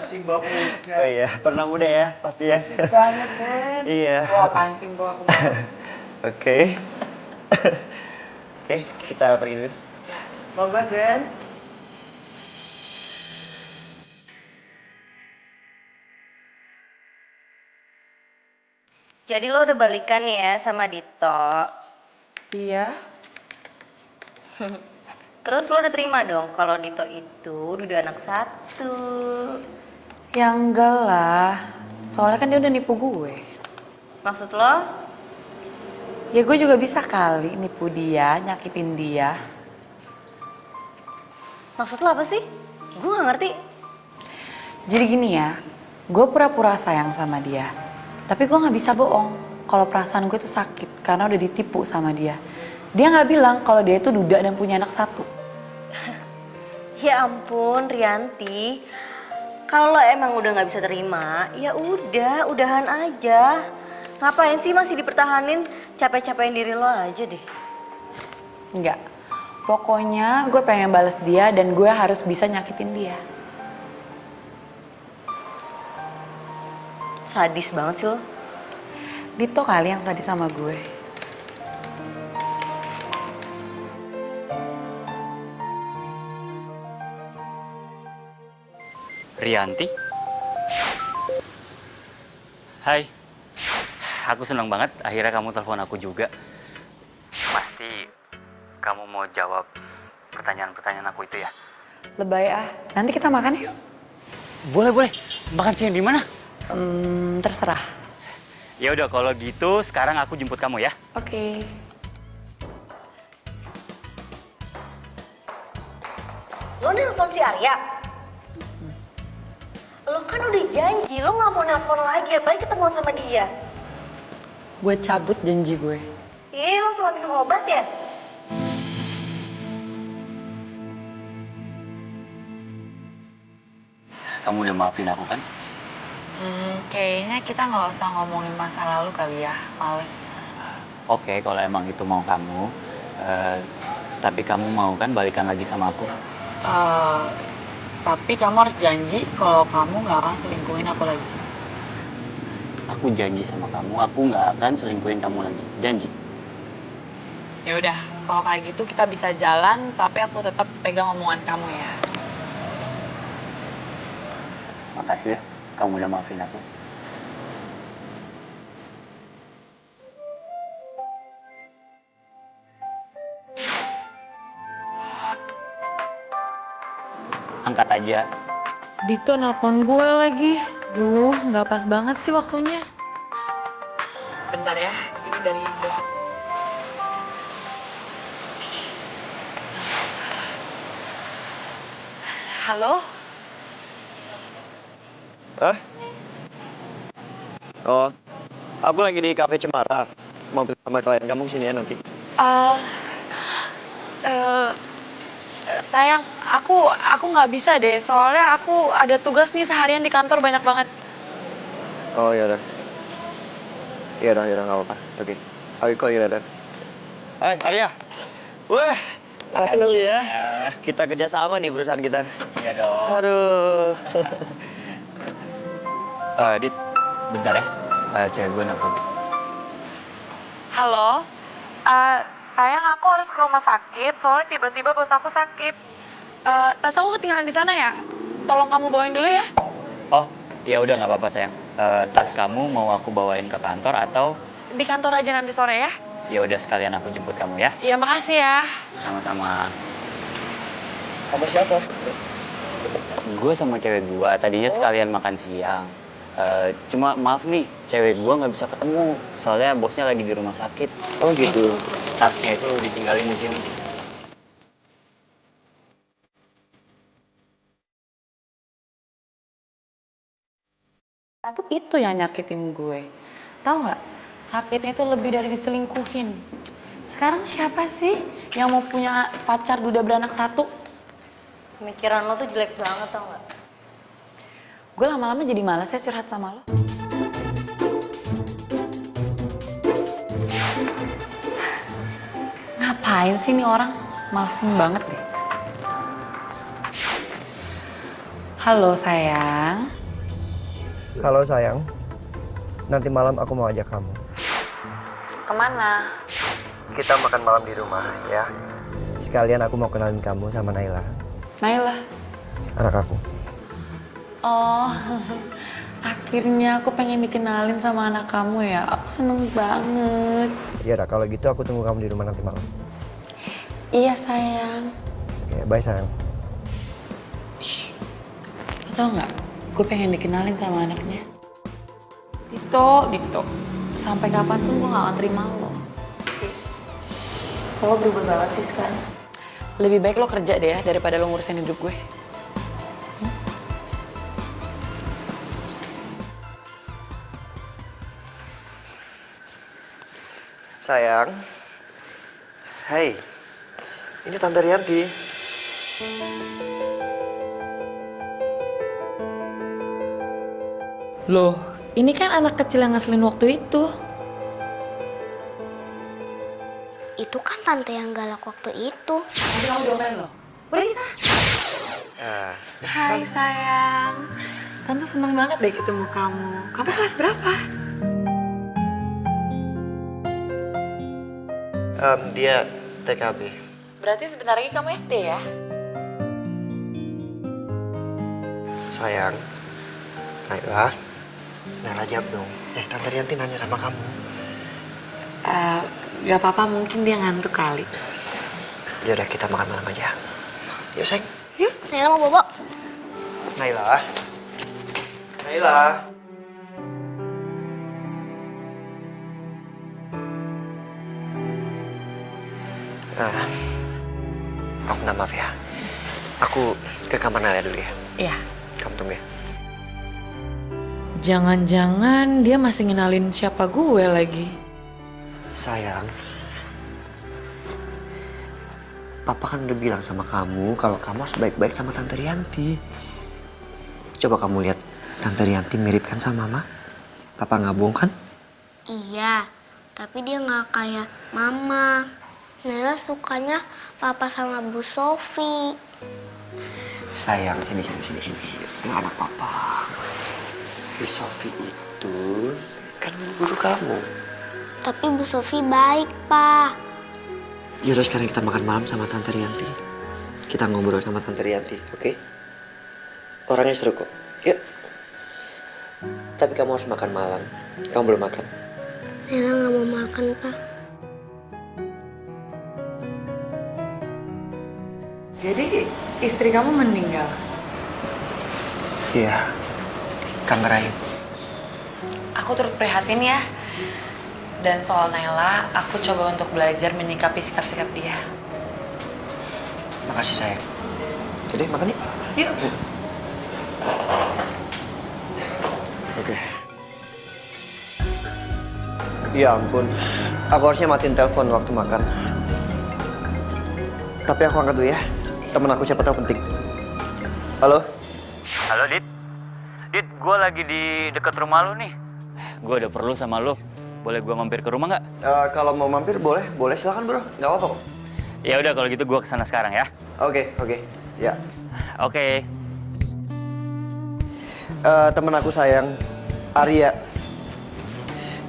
Si Mbok muda.
Oh iya, pernah muda ya, pasti ya.
Banget, Ben.
Iya.
Wah, apaan sih, Bo? Aku mau.
Oke. Oke, kita pergi dulu.
Monggo, Ben.
Jadi lo udah balikan ya sama Dito?
Iya.
Terus lo udah terima dong kalau Dito itu udah anak satu?
Ya enggak lah. Soalnya kan dia udah nipu gue.
Maksud lo?
Ya gue juga bisa kali nipu dia, nyakitin dia.
Maksud lo apa sih? Gue gak ngerti.
Jadi gini ya, gue pura-pura sayang sama dia. Tapi gue gak bisa bohong kalau perasaan gue tuh sakit karena udah ditipu sama dia. Dia gak bilang kalau dia itu duda dan punya anak satu.
Ya ampun, Rianti. Kalau lo emang udah gak bisa terima, ya udah, udahan aja. Ngapain sih masih dipertahanin? Capek-capekin diri lo aja deh.
Enggak. Pokoknya gue pengen bales dia dan gue harus bisa nyakitin dia.
Sadis banget sih lo.
Dito kali yang sadis sama gue.
Rianti? Hai. Aku senang banget akhirnya kamu telepon aku juga. Pasti kamu mau jawab pertanyaan-pertanyaan aku itu ya?
Lebay ah. Nanti kita makan yuk.
Boleh. Makan siang di mana?
Terserah.
Ya udah kalau gitu sekarang aku jemput kamu ya.
Oke.
Lo nelpon si Arya? Lo kan udah janji, lo gak mau nelpon lagi, apalagi ketemuan sama dia.
Gue cabut janji gue.
Lo selalu minum obat ya?
Kamu udah maafin aku kan?
Kayaknya kita nggak usah ngomongin masa lalu kali ya, males.
Oke, kalau emang itu mau kamu. Tapi kamu mau kan balikan lagi sama aku?
Tapi kamu harus janji kalau kamu nggak akan selingkuhin aku lagi.
Aku janji sama kamu, aku nggak akan selingkuhin kamu lagi. Janji.
Ya udah, kalau kayak gitu kita bisa jalan, tapi aku tetap pegang omongan kamu ya.
Makasih ya, kamu udah maafin aku. Angkat aja.
Dito nelpon gue lagi. Duh, nggak pas banget sih waktunya. Bentar ya, ini dari bos. Halo?
Hah? Oh, aku lagi di Cafe Cemara. Mau sama klien kamu sini ya nanti.
Sayang, aku nggak bisa deh. Soalnya aku ada tugas nih seharian di kantor banyak banget.
Oh, yaudah. Yaudah, nggak apa-apa. Oke, I'll call you later. Hai, Arya. Wah, halo ya. Kita kerja sama nih perusahaan kita.
Iya dong.
Aduh.
Dit, bentar ya. Cewek gue nelfon.
Halo, sayang aku harus ke rumah sakit. Soalnya tiba-tiba bos aku sakit. Tas aku ketinggalan di sana ya. Tolong kamu bawain dulu ya.
Oh, ya udah nggak apa-apa sayang. Tas kamu mau aku bawain ke kantor atau?
Di kantor aja nanti sore ya.
Ya udah sekalian aku jemput kamu ya.
Iya makasih ya.
Sama-sama.
Sama siapa?
Gue sama cewek gue tadinya sekalian makan siang. Cuma maaf nih, cewek gue nggak bisa ketemu. Soalnya bosnya lagi di rumah sakit.
Oh gitu.
Tasnya itu ditinggalin di sini.
Satu itu yang nyakitin gue. Tahu nggak? Sakitnya itu lebih dari diselingkuhin. Sekarang siapa sih yang mau punya pacar duda beranak satu?
Pemikiran lo tuh jelek banget tau gak?
Gue lama-lama jadi malas ya curhat sama lo. Ngapain sih nih orang? Malesin banget deh. Halo sayang.
Halo sayang, nanti malam aku mau ajak kamu.
Kemana?
Kita makan malam di rumah ya. Sekalian aku mau kenalin kamu sama Naila,
Naila.
anak aku.
Oh, akhirnya aku pengen dikenalin sama anak kamu ya. Aku seneng banget.
Ya udah kalau gitu aku tunggu kamu di rumah nanti malam.
Iya sayang.
Oke, bye sayang.
Lo tau nggak? Gue pengen dikenalin sama anaknya. Dito. Sampai kapanpun gue gak akan terima lo.
Lo berubah banget sih sekarang.
Lebih baik lo kerja deh ya daripada lo ngurusin hidup gue.
Sayang. Hai. Ini Tante Rianti.
Loh, ini kan anak kecil yang ngeselin waktu itu.
Itu kan tante yang galak waktu itu.
Nanti kamu diomelin lo. Pergi sana. Hai sayang. Tante seneng banget deh ketemu kamu. Kamu kelas berapa?
Dia TKB.
Berarti sebentar lagi kamu SD ya?
Sayang. Naila jawab dong. Tante Rianti nanya sama kamu.
Gak apa-apa, mungkin dia ngantuk kali.
Ya udah kita makan malam aja. Yuk sayang.
Yuk.
Naila mau bobo.
Naila. Aku minta maaf ya. Aku ke kamar Naila dulu ya.
Iya.
Kamu tunggu ya.
Jangan-jangan dia masih ngenalin siapa gue lagi.
Sayang. Papa kan udah bilang sama kamu kalau kamu harus baik-baik sama Tante Rianti. Coba kamu lihat Tante Rianti mirip kan sama Mama? Papa nggak bohong kan?
Iya, tapi dia nggak kayak mama. Naila sukanya papa sama Bu Sofi.
Sayang, sini. Ini anak papa. Bu Sofi itu kan guru kamu.
Tapi Bu Sofi baik, Pak.
Yaudah sekarang kita makan malam sama Tante Rianti. Kita ngobrol sama Tante Rianti, oke? Orangnya seru kok. Yuk. Tapi kamu harus makan malam. Kamu belum makan.
Naila nggak mau makan, Pak.
Jadi istri kamu meninggal?
Iya. Kanker rahim.
Aku turut prihatin ya. Dan soal Naila, aku coba untuk belajar menyikapi sikap-sikap dia.
Makasih sayang. Jadi makan yuk.
Yuk.
Oke. Ya ampun. Aku harusnya matiin telepon waktu makan. Tapi aku angkat dulu ya. Temen aku siapa tahu penting. Halo?
Halo, Dit. Dit, gue lagi di dekat rumah lu nih. Gue ada perlu sama lu. Boleh gue mampir ke rumah nggak?
Kalau mau mampir boleh silakan bro. Nggak apa-apa kok.
Ya udah kalau gitu gue kesana sekarang ya.
Oke. Ya.
Oke.
Temen aku sayang, Arya.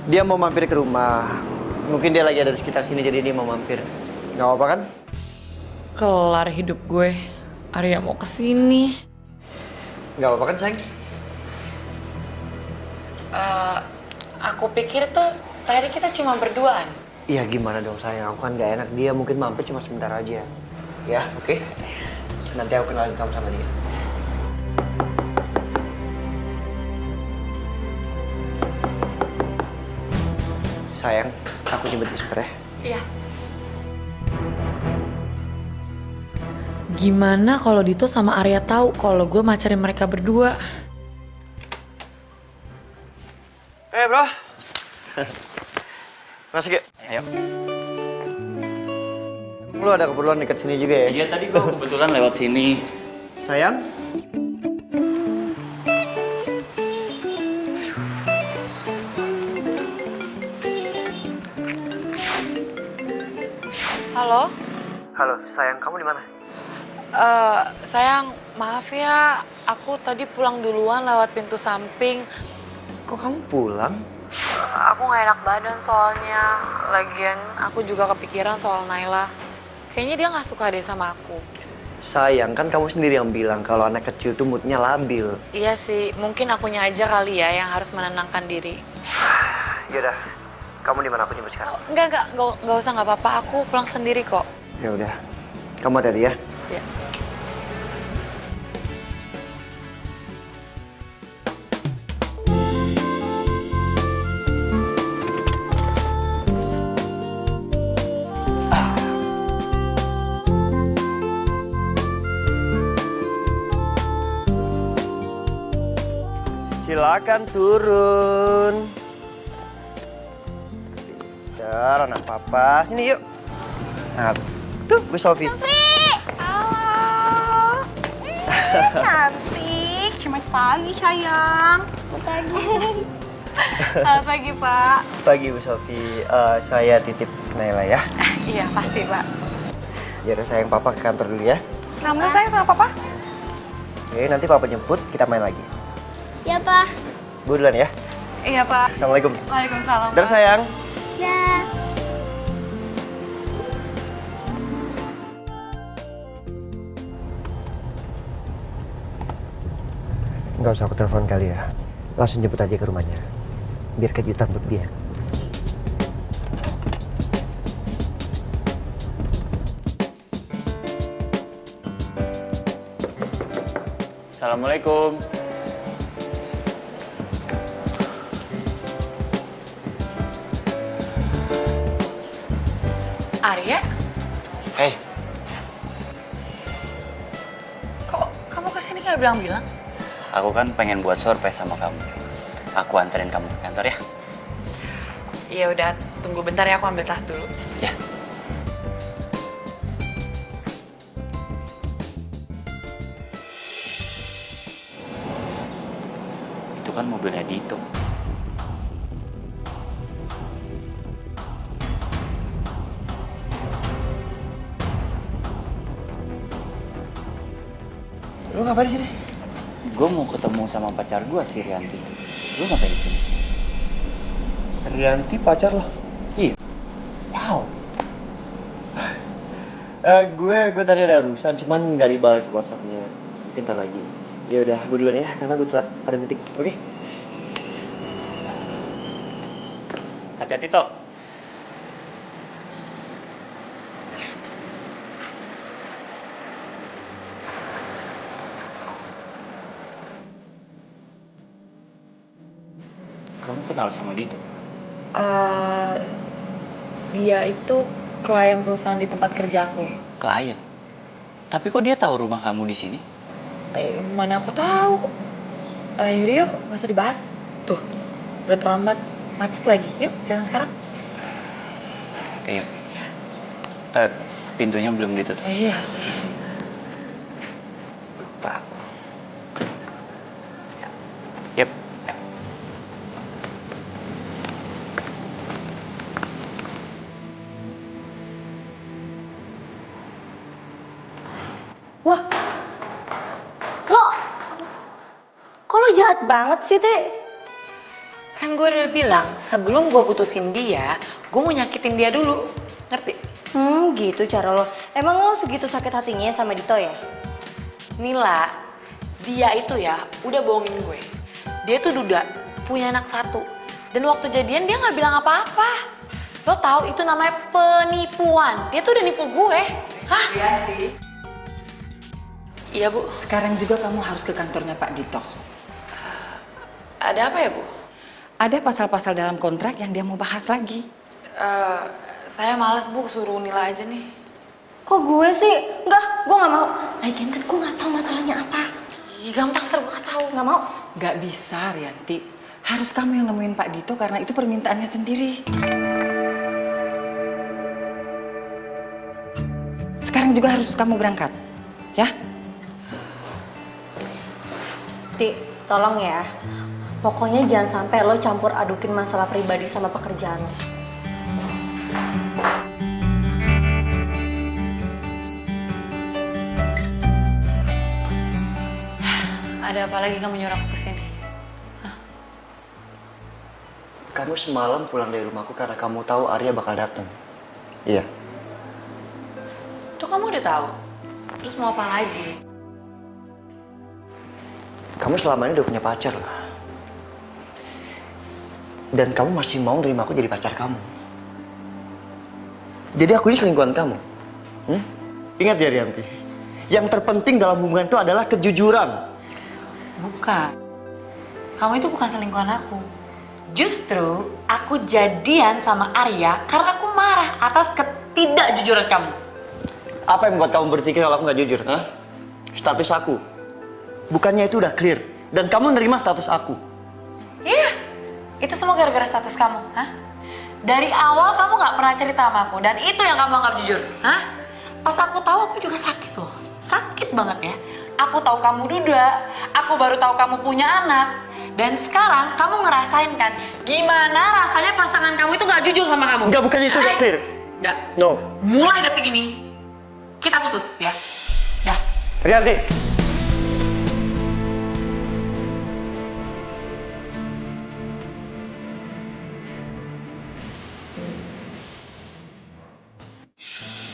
Dia mau mampir ke rumah. Mungkin dia lagi ada di sekitar sini jadi dia mau mampir. Nggak apa-apa kan?
Kelar hidup gue. Arya mau kesini.
Nggak apa-apa kan sayang?
Aku pikir tuh tadi kita cuma berduaan.
Iya gimana dong sayang, aku kan nggak enak. Dia mungkin mampir cuma sebentar aja. Ya, oke? Nanti aku kenalin kamu sama dia. Sayang, aku jemput di super ya.
Iya. Gimana kalau Dito sama Arya tahu kalau gue macarin mereka berdua?
Bro. Masuk yuk.
Ayo.
Lu ada keperluan dekat sini juga ya?
Iya, tadi gue kebetulan lewat sini.
Sayang?
Halo?
Halo, sayang, kamu di mana?
Sayang, maaf ya, aku tadi pulang duluan lewat pintu samping.
Kok kamu pulang?
Aku gak enak badan soalnya. Lagian aku juga kepikiran soal Naila. Kayaknya dia gak suka deh sama aku.
Sayang, kan kamu sendiri yang bilang kalau anak kecil tuh moodnya labil.
Iya sih, mungkin akunya aja kali ya yang harus menenangkan diri.
Yaudah, kamu di mana? Aku jemput sekarang.
Enggak usah, nggak apa-apa. Aku pulang sendiri kok.
Ya udah, kamu hati-hati ya.
Ya.
Silakan turun. Pintar anak papa. Sini yuk. Nah, tuh Bu Sofi.
Halo. Cantik. Selamat pagi, sayang. Selamat pagi. Selamat pagi, Pak.
Pagi Bu Sofi. Saya titip Naila ya.
Iya, pasti, Pak.
Ya udah sayang, papa ke kantor dulu ya.
Selamat sayang sama Papa.
Oke, nanti papa jemput, kita main lagi.
Ya, Pak.
Bu duluan ya.
Iya, Pak.
Assalamualaikum.
Waalaikumsalam,
Bentar sayang.
Ya.
Nggak usah aku telepon kali ya. Langsung jemput aja ke rumahnya. Biar kejutan untuk dia.
Assalamualaikum.
Arya,
Hei,
kok kamu kesini nggak bilang-bilang?
aku kan pengen buat surprise sama kamu. Aku anterin kamu ke kantor ya.
Ya udah, tunggu bentar ya, aku ambil tas dulu.
Ya. Itu kan mobilnya Dito.
Lu ngapain di sini?
Gue mau ketemu sama pacar gue si Rianti. Lu ngapain di sini?
Rianti pacar lo?
Iya.
Wow. Gue tadi ada urusan, cuman nggak dibalas WhatsApp-nya. Mungkin ntar lagi. Ya udah, gue duluan ya, karena gue telat ada meeting. Oke?
Hati-hati Tok. Kamu kenal sama Dito?
Dia itu klien perusahaan di tempat kerja aku.
Klien. Tapi kok dia tahu rumah kamu di sini?
Mana aku tahu. Yaudah yuk, nggak usah dibahas. Tuh, udah terlambat, macet lagi. Yuk, jalan sekarang.
Ayo. Pintunya belum ditutup.
Iya.
Lupa aku. Yep.
Wah, kok lo jahat banget sih, Teh?
Kan gue udah bilang, sebelum gue putusin dia, gue mau nyakitin dia dulu. Ngerti?
Gitu cara lo. Emang lo segitu sakit hatinya sama Dito ya?
Nila, dia itu ya udah bohongin gue. Dia tuh duda, punya anak satu. Dan waktu jadian dia nggak bilang apa-apa. Lo tahu itu namanya penipuan. Dia tuh udah nipu gue. Hah?
Rianti,
Iya, Bu.
sekarang juga kamu harus ke kantornya Pak Dito.
Ada apa ya, Bu?
Ada pasal-pasal dalam kontrak yang dia mau bahas lagi.
Saya males, Bu, suruh Nila aja nih.
Kok gue sih? Enggak, gue gak mau. Lagian kan gue gak tahu masalahnya apa.
Ih, gampang, ntar gue kasih tahu.
Gak mau.
Gak bisa, Rianti. Harus kamu yang nemuin Pak Dito karena itu permintaannya sendiri. Sekarang juga harus kamu berangkat, ya?
Ti, tolong ya. Pokoknya jangan sampai lo campur adukin masalah pribadi sama pekerjaan lo.
Ada apa lagi kamu nyuruh aku kesini?
Kamu semalam pulang dari rumahku karena kamu tahu Arya bakal datang. Iya.
Tuh kamu udah tahu. Terus mau apa lagi?
Kamu selama ini udah punya pacar lah. Dan kamu masih mau nerima aku jadi pacar kamu. Jadi aku ini selingkuhan kamu. Ingat ya Rianti, yang terpenting dalam hubungan itu adalah kejujuran.
Bukan. Kamu itu bukan selingkuhan aku. Justru aku jadian sama Arya karena aku marah atas ketidakjujuran kamu.
Apa yang membuat kamu berpikir kalau aku nggak jujur? Hah? Status aku. Bukannya itu udah clear. Dan kamu nerima status aku.
Iya, itu semua gara-gara status kamu. Hah? Dari awal kamu nggak pernah cerita sama aku. Dan itu yang kamu anggap jujur. Hah? Pas aku tahu aku juga sakit loh. Sakit banget ya. Aku tahu kamu duda. Aku baru tahu kamu punya anak. Dan sekarang kamu ngerasain kan gimana rasanya pasangan kamu itu gak jujur sama kamu?
Enggak, bukan itu, clear.
Enggak.
No.
Mulai detik ini, kita putus ya. Ya.
Rianti.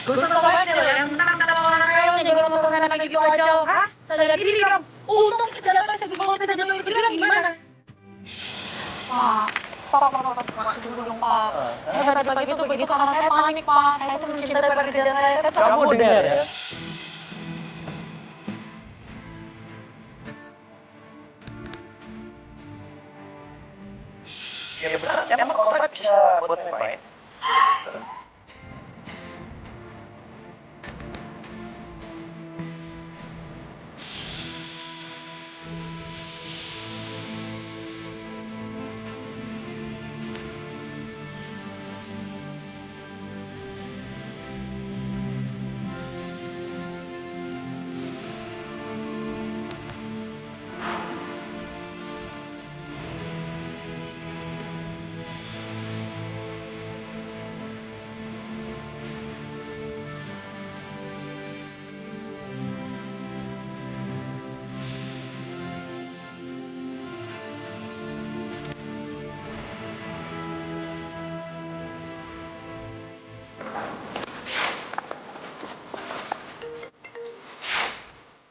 Gak usah sok aja loh, yang mentang-mentang orang kaya lo jaga rumah tangga lagi gitu aja lo. Hah? Sadar diri dong. Untung kejadian PSSI kalau kita jatuh itu gimana? Pak, tunggu dong Pak. Saya tadi pagi itu begitu karena saya panik Pak. Saya itu mencintai pekerjaan saya. Saya tuh
Kamu dengar ya? Ya benar, emang kontrak bisa buat main.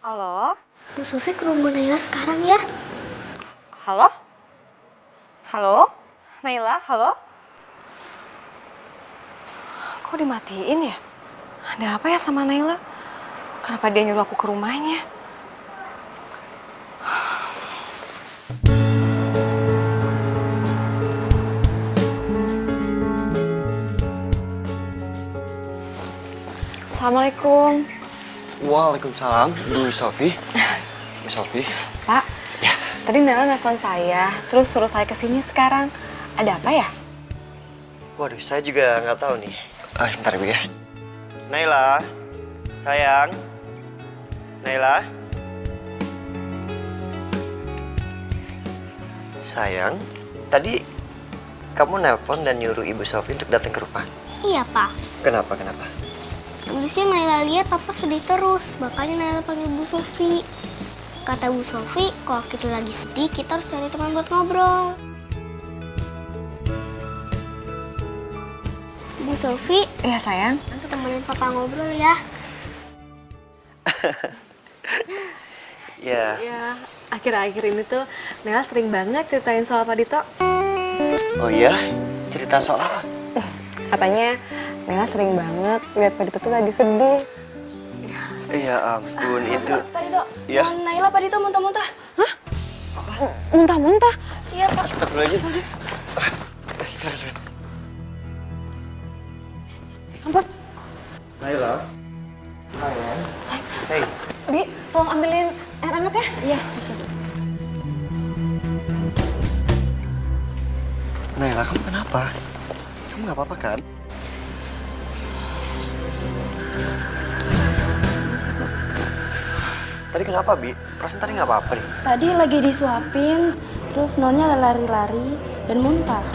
Halo? Bu Sofi ke rumah Naila sekarang ya.
Halo? Halo? Naila, halo?
Kok dimatiin ya? Ada apa ya sama Naila? Kenapa dia nyuruh aku ke rumahnya? Assalamualaikum.
Waalaikumsalam, Bu Sofi. Bu Sofi.
Pak,
Ya.
tadi Naila nelfon saya, terus suruh saya kesini sekarang. Ada apa ya?
Waduh, saya juga nggak tahu nih. Bentar Bu ya. Naila, sayang. Naila. Sayang, tadi kamu nelpon dan nyuruh Ibu Sofi untuk datang ke rumah.
Iya Pak.
Kenapa?
Habisnya Naila lihat Papa sedih terus, makanya Naila panggil Bu Sofi. Kata Bu Sofi, kalau kita lagi sedih, kita harus cari teman buat ngobrol. Bu Sofi,
Iya sayang.
temenin Papa ngobrol ya.
Ya.
Ya, akhir-akhir ini tuh Naila sering banget ceritain soal Pak Dito.
Oh iya? Cerita soal apa?
Katanya Naila sering banget lihat Pak Dito tuh lagi sedih.
Ya ampun, itu.
Pak Dito,
Ya.
Naila Pak Dito muntah-muntah. Hah? Muntah-muntah? Iya Pak.
Astagfirullahaladzim.
Ampun.
Naila. Hey.
Di, tolong ambilin air hangat ya. Iya, bisa.
Naila, kamu kenapa? Kamu nggak apa-apa kan? Tadi kenapa, Bi? Perasaan tadi nggak apa-apa deh.
Tadi lagi disuapin, terus nonnya lari-lari dan muntah.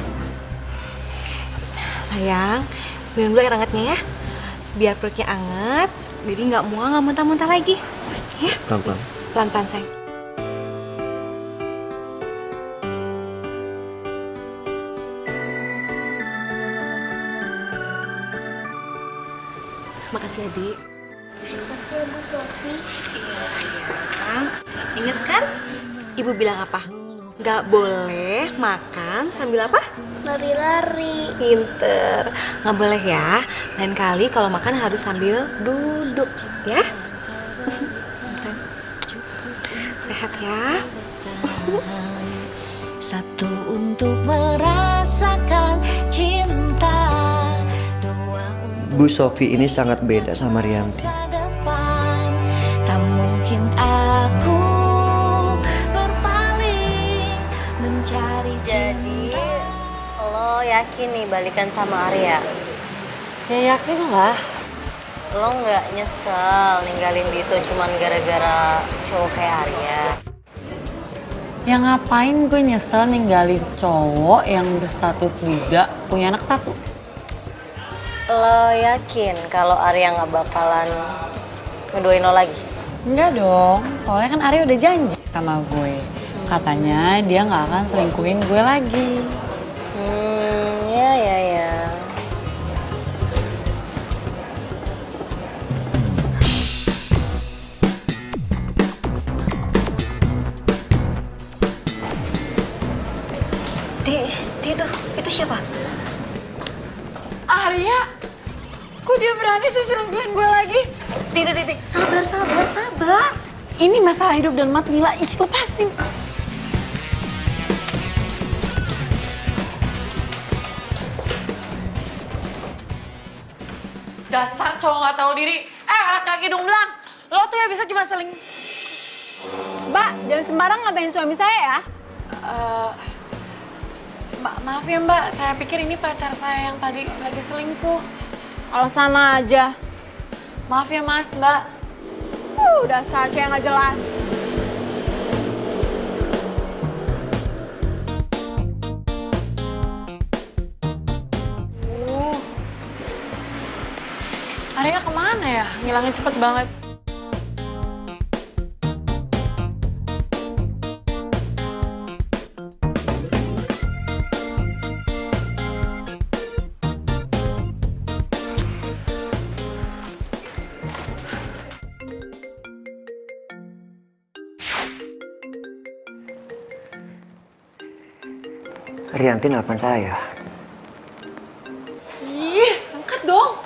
Sayang, minum dulu air hangatnya ya. Biar perutnya anget, jadi nggak mual, nggak muntah-muntah lagi. Ya,
Pelan-pelan.
pelan-pelan sayang.
Makasih ya, Dik.
Makasih ya Bu Sofi.
Iya, sayang. Ingat kan? Ibu bilang apa? Gak boleh makan sambil apa?
Lari-lari.
Pinter. Nggak boleh ya. Lain kali kalau makan harus sambil duduk, ya? Sehat ya.
Satu untuk merasakan cinta, dua untuk
Bu Sofi ini sangat beda sama Rianti.
masa depan. Tak mungkin aku berpaling mencari
Jadi,
cinta.
lo yakin nih balikan sama Arya?
Ya yakin lah.
Lo nggak nyesel ninggalin Dito cuman gara-gara cowok kayak Arya?
Ya ngapain gue nyesel ninggalin cowok yang berstatus duda punya anak satu?
Lo yakin kalau Arya nggak bakalan ngeduain lo lagi?
Enggak dong, soalnya kan Arya udah janji sama gue. Katanya dia nggak akan selingkuhin gue lagi.
Ya. Di itu siapa?
Arya? Kok dia berani sih selingkuhin gue lagi?
Titik, sabar.
Ini masalah hidup dan mati, Mila. Ih, lepasin. Dasar cowok gak tahu diri. Laki-laki hidung belang. Lo tuh ya bisa cuma
Mbak, jangan sembarang ngatain suami saya ya.
Maaf ya Mbak, saya pikir ini pacar saya yang tadi lagi selingkuh.
Alasan aja.
Maaf ya Mas, Mbak.
Dasar cewek nggak jelas.
Arya kemana ya? Ngilangnya cepet banget.
Rianti nelfon saya.
Ih, angkat dong.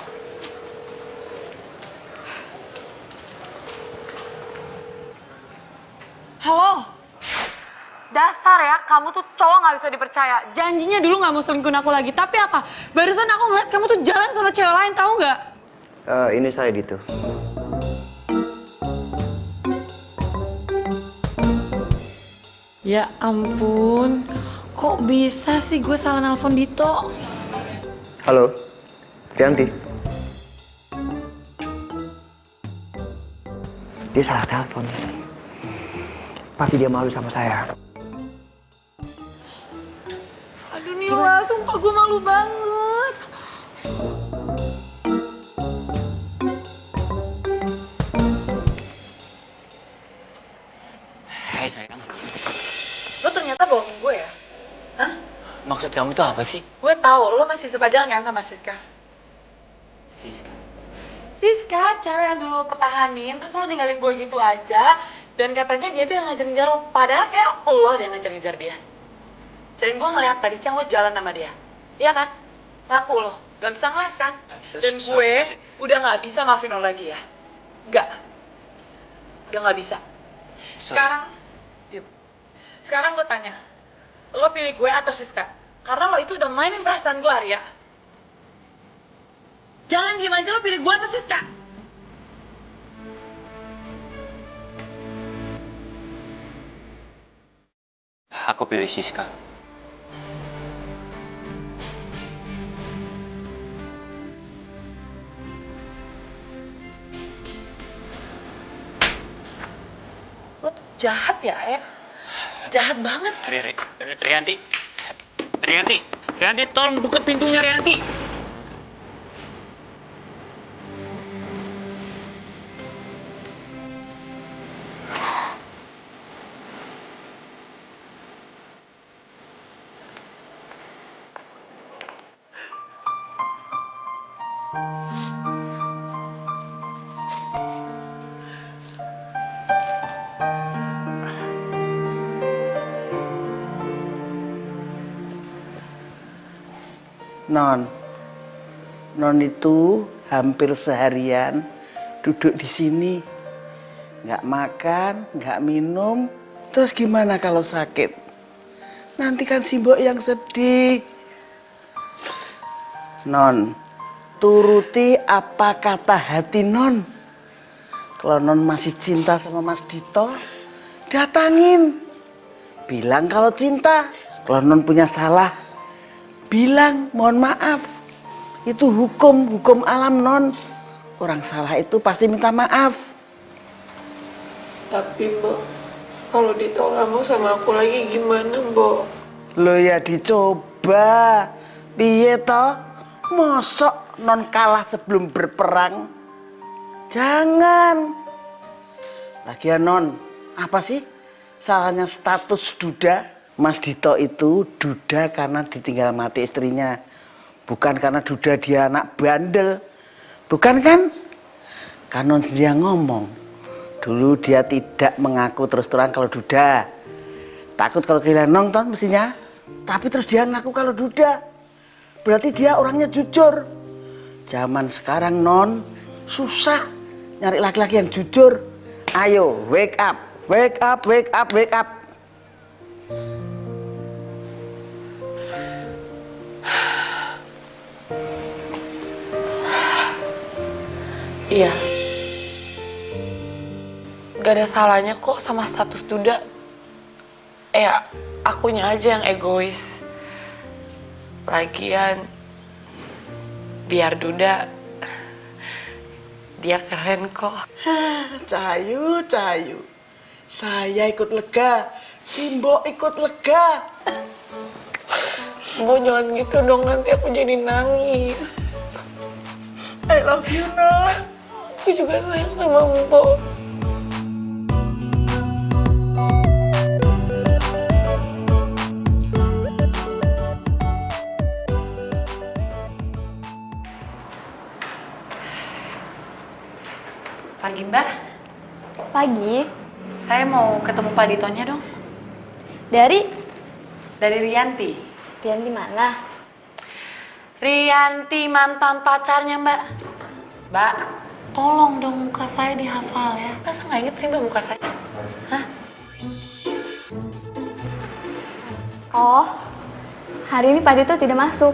Halo. Dasar ya, kamu tuh cowok nggak bisa dipercaya. Janjinya dulu nggak mau selingkuhin aku lagi. Tapi apa? Barusan aku ngeliat kamu tuh jalan sama cewek lain, tahu nggak?
Ini saya Dito.
Ya ampun, kok bisa sih gue salah nelpon Dito?
Halo, Rianti. Dia salah telepon. Pasti dia malu sama saya.
Aduh Nila, sumpah gue malu banget.
Hai sayang.
Lo ternyata bohongin gue ya? Hah?
Maksud kamu itu apa sih?
Gue tahu lo masih suka jalan kan sama Siska?
Siska.
Siska, cewek yang dulu lo pertahanin, terus lo ninggalin gue gitu aja. Dan katanya dia tuh yang ngajar-ngajar lo, padahal kayak lo yang ngajar-ngajar dia. Dan gue ngeliat tadi siang lo jalan sama dia. Iya kan? Ngaku lo, gak bisa ngeles kan? Dan gue udah gak bisa maafin lo lagi ya. Gak. Udah gak bisa. Sekarang, sekarang gue tanya, lo pilih gue atau Siska? Karena lo itu udah mainin perasaan gue, Arya. Jangan diem aja, lo pilih gue atau Siska?
Aku pilih Siska.
Lo tuh jahat ya? Jahat banget.
Rianti, tolong buka pintunya Rianti.
Non itu hampir seharian duduk di sini. Nggak makan, nggak minum. Terus gimana kalau sakit? Nanti kan si Mbok yang sedih. Non, turuti apa kata hati Non. Kalau Non masih cinta sama Mas Dito, datangin. Bilang kalau cinta. Kalau Non punya salah, bilang mohon maaf. Itu hukum alam Non. Orang salah itu pasti minta maaf.
Tapi Mbok, kalau Dito nggak mau sama aku lagi gimana Mbok?
Lo ya dicoba. Piye toh? Mosok Non kalah sebelum berperang? Jangan. Lagian Non, apa sih salahnya status duda? Mas Dito itu duda karena ditinggal mati istrinya. Bukan karena duda dia anak bandel. Bukan kan? Kan Non sendiri yang ngomong. Dulu dia tidak mengaku terus terang kalau duda. Takut kalau kehilangan nonton mestinya. Tapi terus dia ngaku kalau duda. Berarti dia orangnya jujur. Zaman sekarang Non susah nyari laki-laki yang jujur. Ayo wake up, wake up, wake up, wake up.
Iya. Gak ada salahnya kok sama status duda. Akunya aja yang egois. Lagian, biar duda, dia keren kok.
Cahayu. Saya ikut lega, si Mbok ikut lega.
Mbok jangan gitu dong, nanti aku jadi nangis.
I love you, Non.
Aku juga sayang sama Mbok.
Pagi Mbak,
Pagi.
saya mau ketemu Pak Ditonya dong.
Dari
Rianti.
Rianti mana?
Rianti mantan pacarnya Mbak. Mbak, tolong dong muka saya dihafal ya. Masa nggak inget sih Mbak muka saya? Hah?
Oh, hari ini Pak Dito tidak masuk.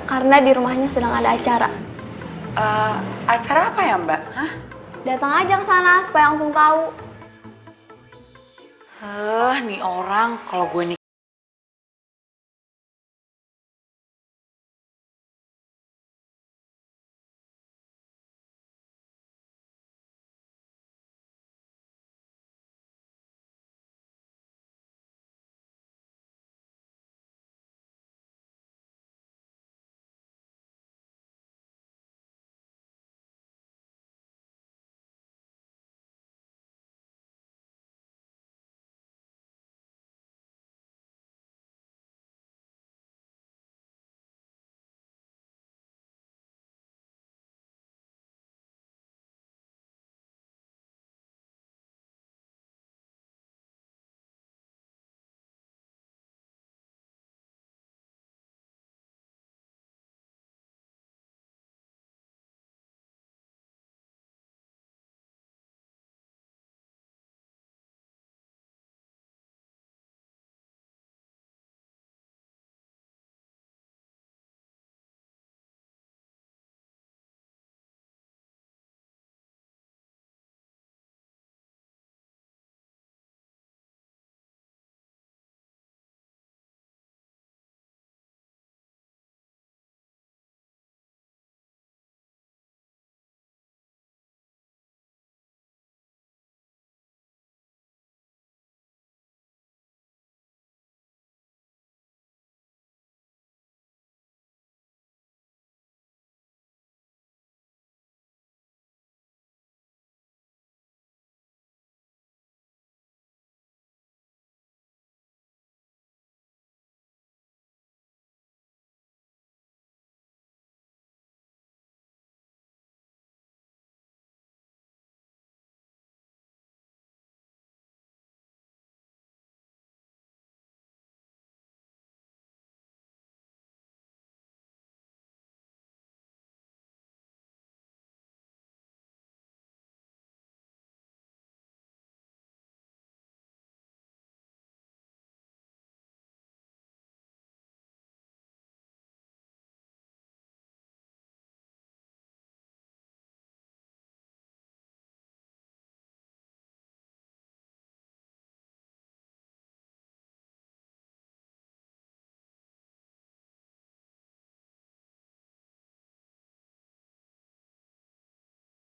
Karena di rumahnya sedang ada acara.
Acara apa ya Mbak? Hah?
Datang aja ke sana supaya langsung tahu.
Nih orang kalau gue